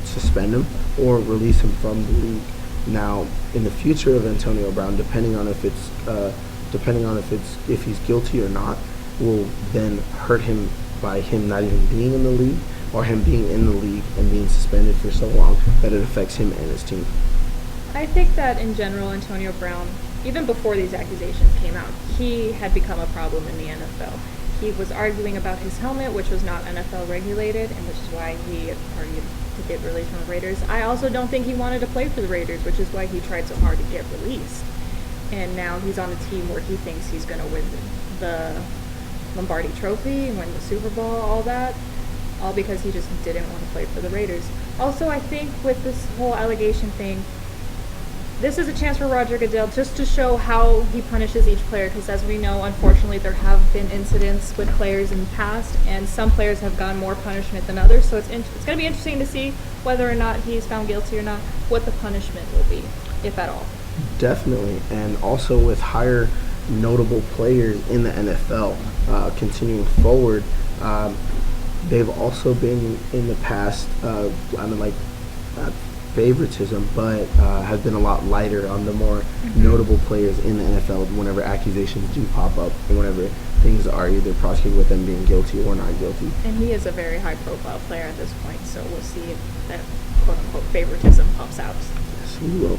suspend him or release him from the league. Now, in the future of Antonio Brown, depending on if he's guilty or not, will then hurt him by him not even being in the league, or him being in the league and being suspended for so long that it affects him and his team. I think that in general, Antonio Brown, even before these accusations came out, he had become a problem in the NFL. He was arguing about his helmet, which was not NFL regulated, and which is why he argued to get released from the Raiders. I also don't think he wanted to play for the Raiders, which is why he tried so hard to get released. And now he's on a team where he thinks he's going to win the Lombardi Trophy, win the Super Bowl, all that, all because he just didn't want to play for the Raiders. Also, I think with this whole allegation thing, this is a chance for Roger Goodell just to show how he punishes each player, because as we know, unfortunately, there have been incidents with players in the past, and some players have gotten more punishment than others, so it's going to be interesting to see whether or not he's found guilty or not, what the punishment will be, if at all. Definitely, and also with higher notable players in the NFL continuing forward, they've also been in the past, favoritism, but have been a lot lighter on the more notable players in the NFL whenever accusations do pop up and whenever things are either prosecuted with them being guilty or not guilty. And he is a very high-profile player at this point, so we'll see if that quote-unquote favoritism pops out. Yes, we will.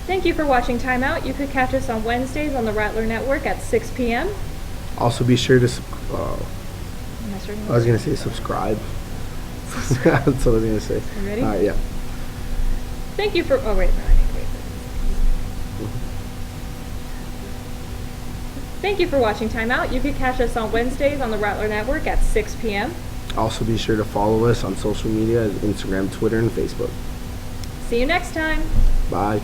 Thank you for watching Time Out. You could catch us on Wednesdays on the Rattler Network at 6 p.m. Also be sure to, Am I starting? I was going to say subscribe. That's what I was going to say. You ready? Yeah. Thank you for, oh wait, no, I need to wait. Thank you for watching Time Out. You could catch us on Wednesdays on the Rattler Network at 6 p.m. Also be sure to follow us on social media, Instagram, Twitter, and Facebook. See you next time. Bye.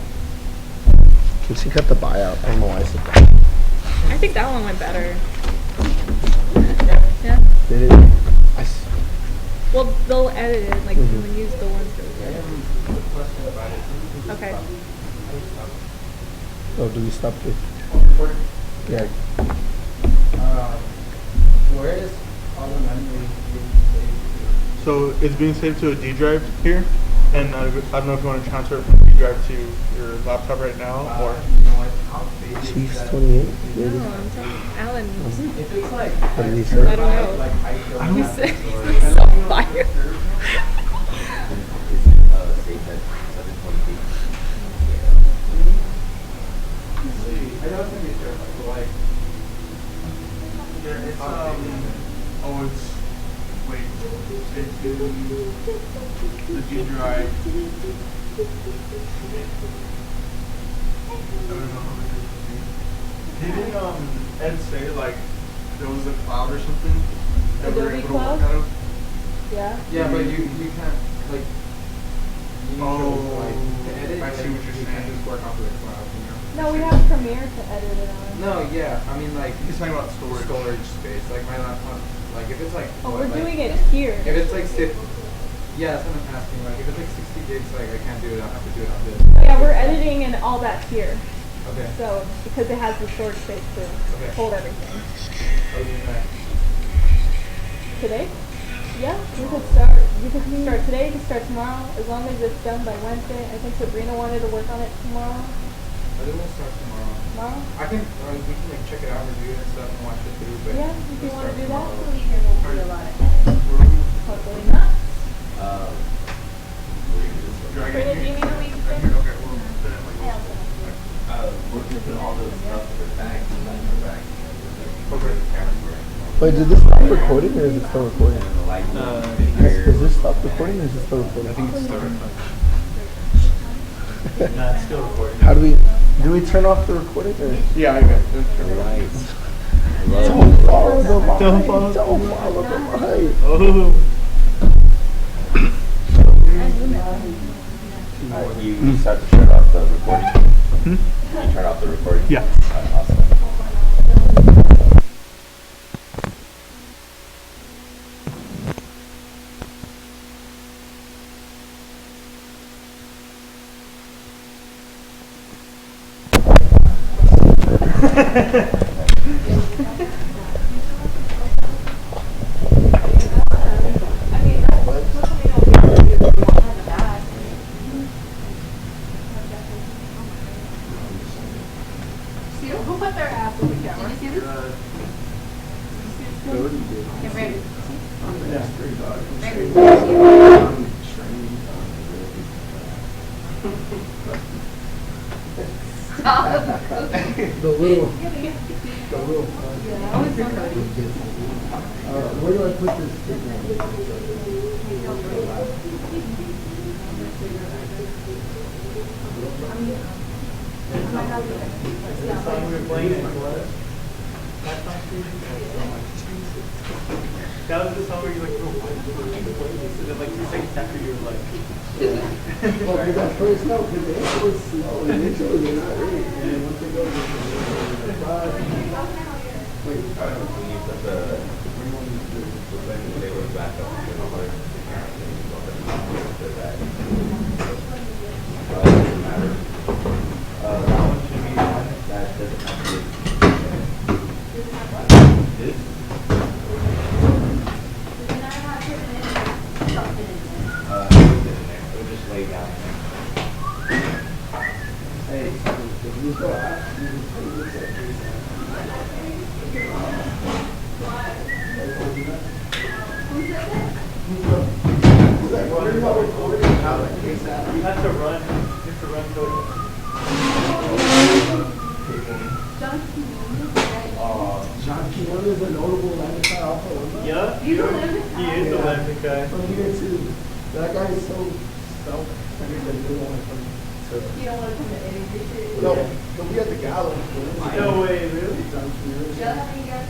Can she cut the bye out? I don't know why I said that. I think that one went better. Yeah. Did it? Well, they'll edit it, like, when use the ones that I have a question about it. Okay. Oh, do we stop it? Recording? Yeah. Where is all the memory being saved So it's being saved to a D drive here, and I don't know if you want to transfer it from D drive to your laptop right now, to? or You know what? How big is Chiefs that? 28. No, I'm telling Alan. If it's like, What did he say? I don't know. Like I feel He like said or- he's so fired. Safe at 720 feet. I know it's gonna be terrifying, but like, yeah, it's it's wait, it's in the D drive. I don't know how much it is. Didn't Ed say like there was a cloud or something that we were Adobe able to Cloud? work out of? Yeah. yeah, but you can't like. You need to, Oh, like, to edit. I see what you're you saying. can't just work off of the cloud, you know. No, we have Premiere to edit it on. No, yeah, I mean like He's talking about storage. space. Like my laptop, like if it's like Oh, what, we're like, doing it here. if it's like yeah, that's what I'm asking. Like if it's like 60 gigs, like I can't do it. I'll have to do it on this. Yeah, we're editing and all that here. Okay. So, because it has the storage space to Okay. hold everything. How are you doing that? Today? Yeah, you could start. You could start today. You could start tomorrow, as long as it's done by Wednesday. I think Sabrina wanted to work on it tomorrow. I think we'll start tomorrow. Tomorrow? I can, we can like check it out, review it and stuff, and watch it through. But Yeah, if you we'll want to start do that. tomorrow. Hopefully there won't be a lot of editing. Hopefully not. Dragon, do you need a week? Okay, well, then I'm like, I also have to. We're gonna put all those stuff in the bag, in the bag. Okay. Wait, did this stop recording or is it still recording? Like, Is this stop recording or is it still recording? I think it's still recording. Nah, it's still recording. How do we turn off the recording or? Yeah, I got it. right. Don't follow the light. Don't follow- Don't follow the light. Oh. You start to turn off the recording. You turn off the recording. Yeah. Awesome. See who put their ass on the camera? Did you see this? Get ready. Stop. The little. Where do I put this? The song we were playing in class. That was the song where you like, oh, why did you play this? And then like 2 seconds after you were like, Well, because at first, no, because the intro was slow. The intro was not ready. And then once they go to the five. Wait, When you put the thing, they were back up, you know, like, doesn't matter. That one should be one that doesn't have to be. This? We'll just lay down there. hey, if you go out, you can take this you have to run code. John Keelan is a notable Lanier alpha. Yeah, he is the Olympic guy. From here too. That guy is so self-centered that he doesn't want to come to. You don't want to come to any of your shit. No, he'll be at the gala. No way, really? John Keelan. Yeah, how many guys?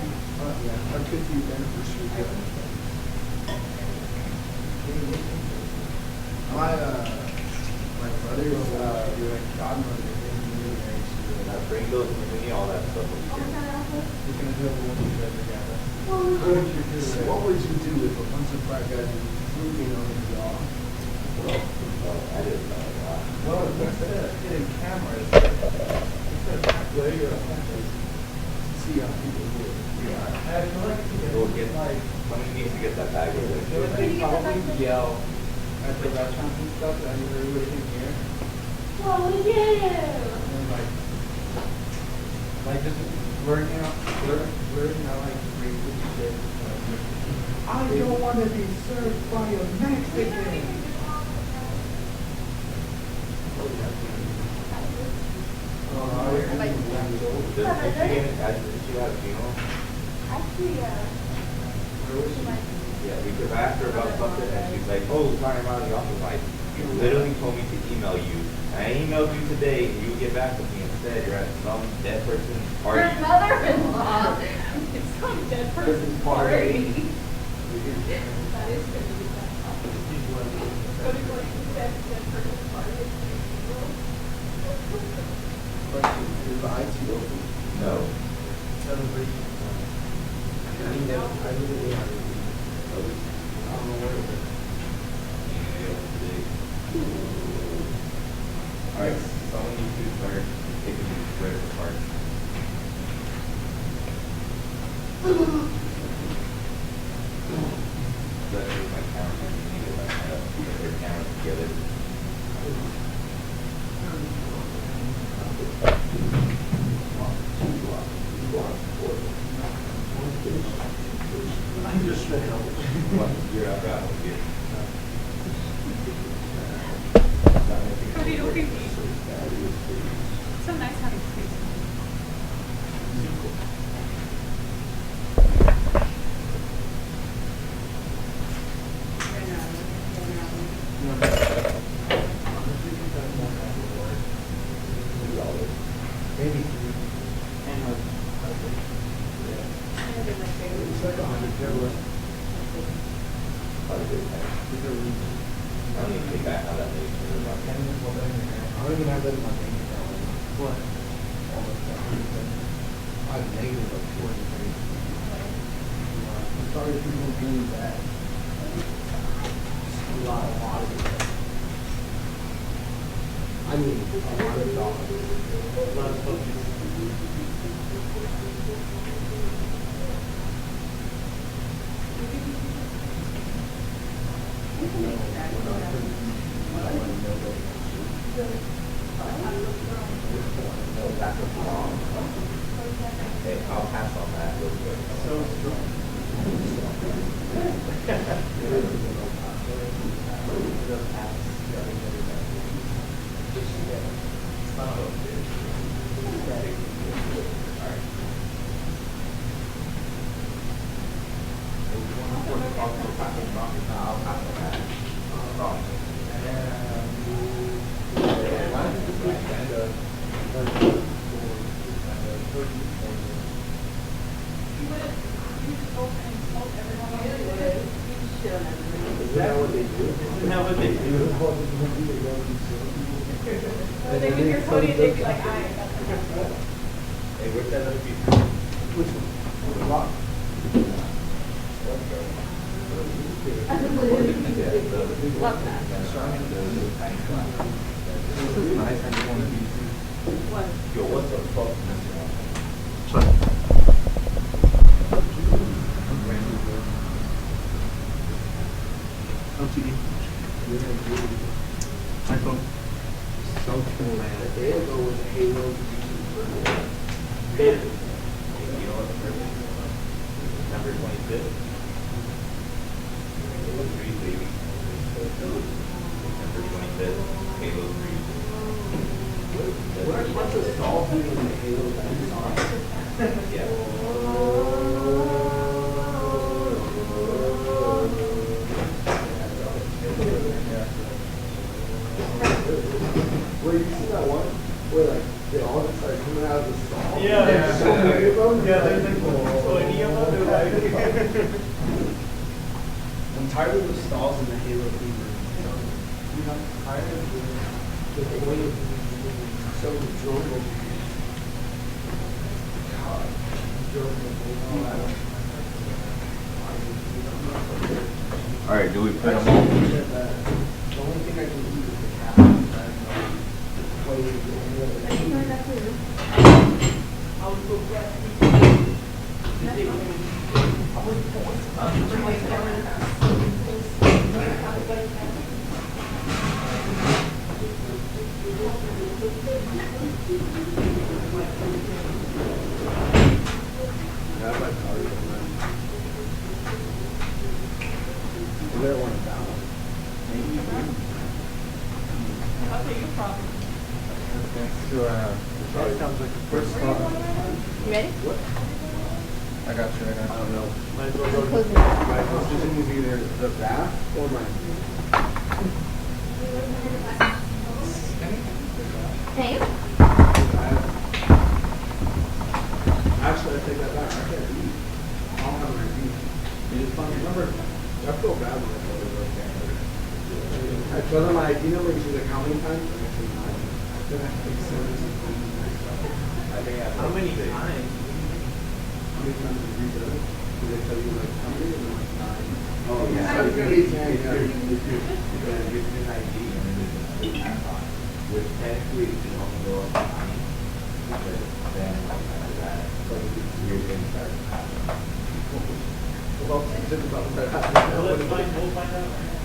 Yeah, our 50th anniversary. My brother's like godmother. Bring those with me, all that stuff. He's gonna do it when we go together. What would you do if a bunch of frat guys were sleeping on his jaw? I didn't know. Well, instead of hitting cameras, instead of play or see how people do it. Yeah. I feel like We'll get, somebody needs to get that bag with it. They probably yell at the restaurants and stuff that everybody can hear. Oh, yeah. And like just learning how like racist shit. I don't want to be served by a Mexican. Did she have a funeral? Actually, Yeah, because I asked her about something and she's like, oh, sorry, I'm out of the office. Like, you literally told me to email you. And I emailed you today and you get back with me instead. You're at some dead person's party. her mother-in-law. It's some dead person's party. That is going to be that awesome. Go to like dead person's party. Question. Alright, someone needs to start taking these squares apart. That's with my camera, you need to like put their cameras together. I'm just trying to help. You're out, right here. Cody, don't be mean. So nice having space. Maybe. And it's like 100 tablets. I don't even think I have that many. I don't even have that in my bank account. What? All the stuff. I have negative like 230. I'm sorry if people are doing that. A lot of it. I mean, a lot of dollars. A lot of focus. Hey, I'll pass on that real quick. So strong. Isn't that what they do? Isn't that what they do? They can hear Cody and they'd be like, I. Hey, where's that other piece? Which one? The rock. Love that. This is nice. I just want to be. What? Yo, what the fuck? LTD. iPhone. So cool, man. A day ago was a Halo. You know what the first December 25th? Halo 3, baby. December 25th, Halo 3. What's the salt in the Halo that you Yeah. Where you see that one where like they all just start coming out of the stall? Yeah. There's so many of them. Yeah, there's like 20 of them. They're like, I'm tired of the stalls in the Halo fever. I'm tired of the way so enjoyable. God, enjoyable. All right, do we put them all? The only thing I can eat is the cat. There one down. I'll take your problem. That sounds like the first thought. You ready? I got you. I don't know. might as well go to Closing. My decision is either the bath or my. Hey. Actually, I take that back. I can't eat. I don't have my feet. You just funny. Remember, I feel bad when I told her I told her my ID number, she's like, how many times? And I said 9. I said I have like 7. I think I have how many like 6. times? How many times did you read it? Do they tell you like how many? And like 9. Oh, yeah. So you can be 10, yeah. If you're gonna give me an ID and then there's an add-on, which technically it can only go up to 9, because then after that, you're gonna start happening. Well, specific about what happened. Well, let's find out.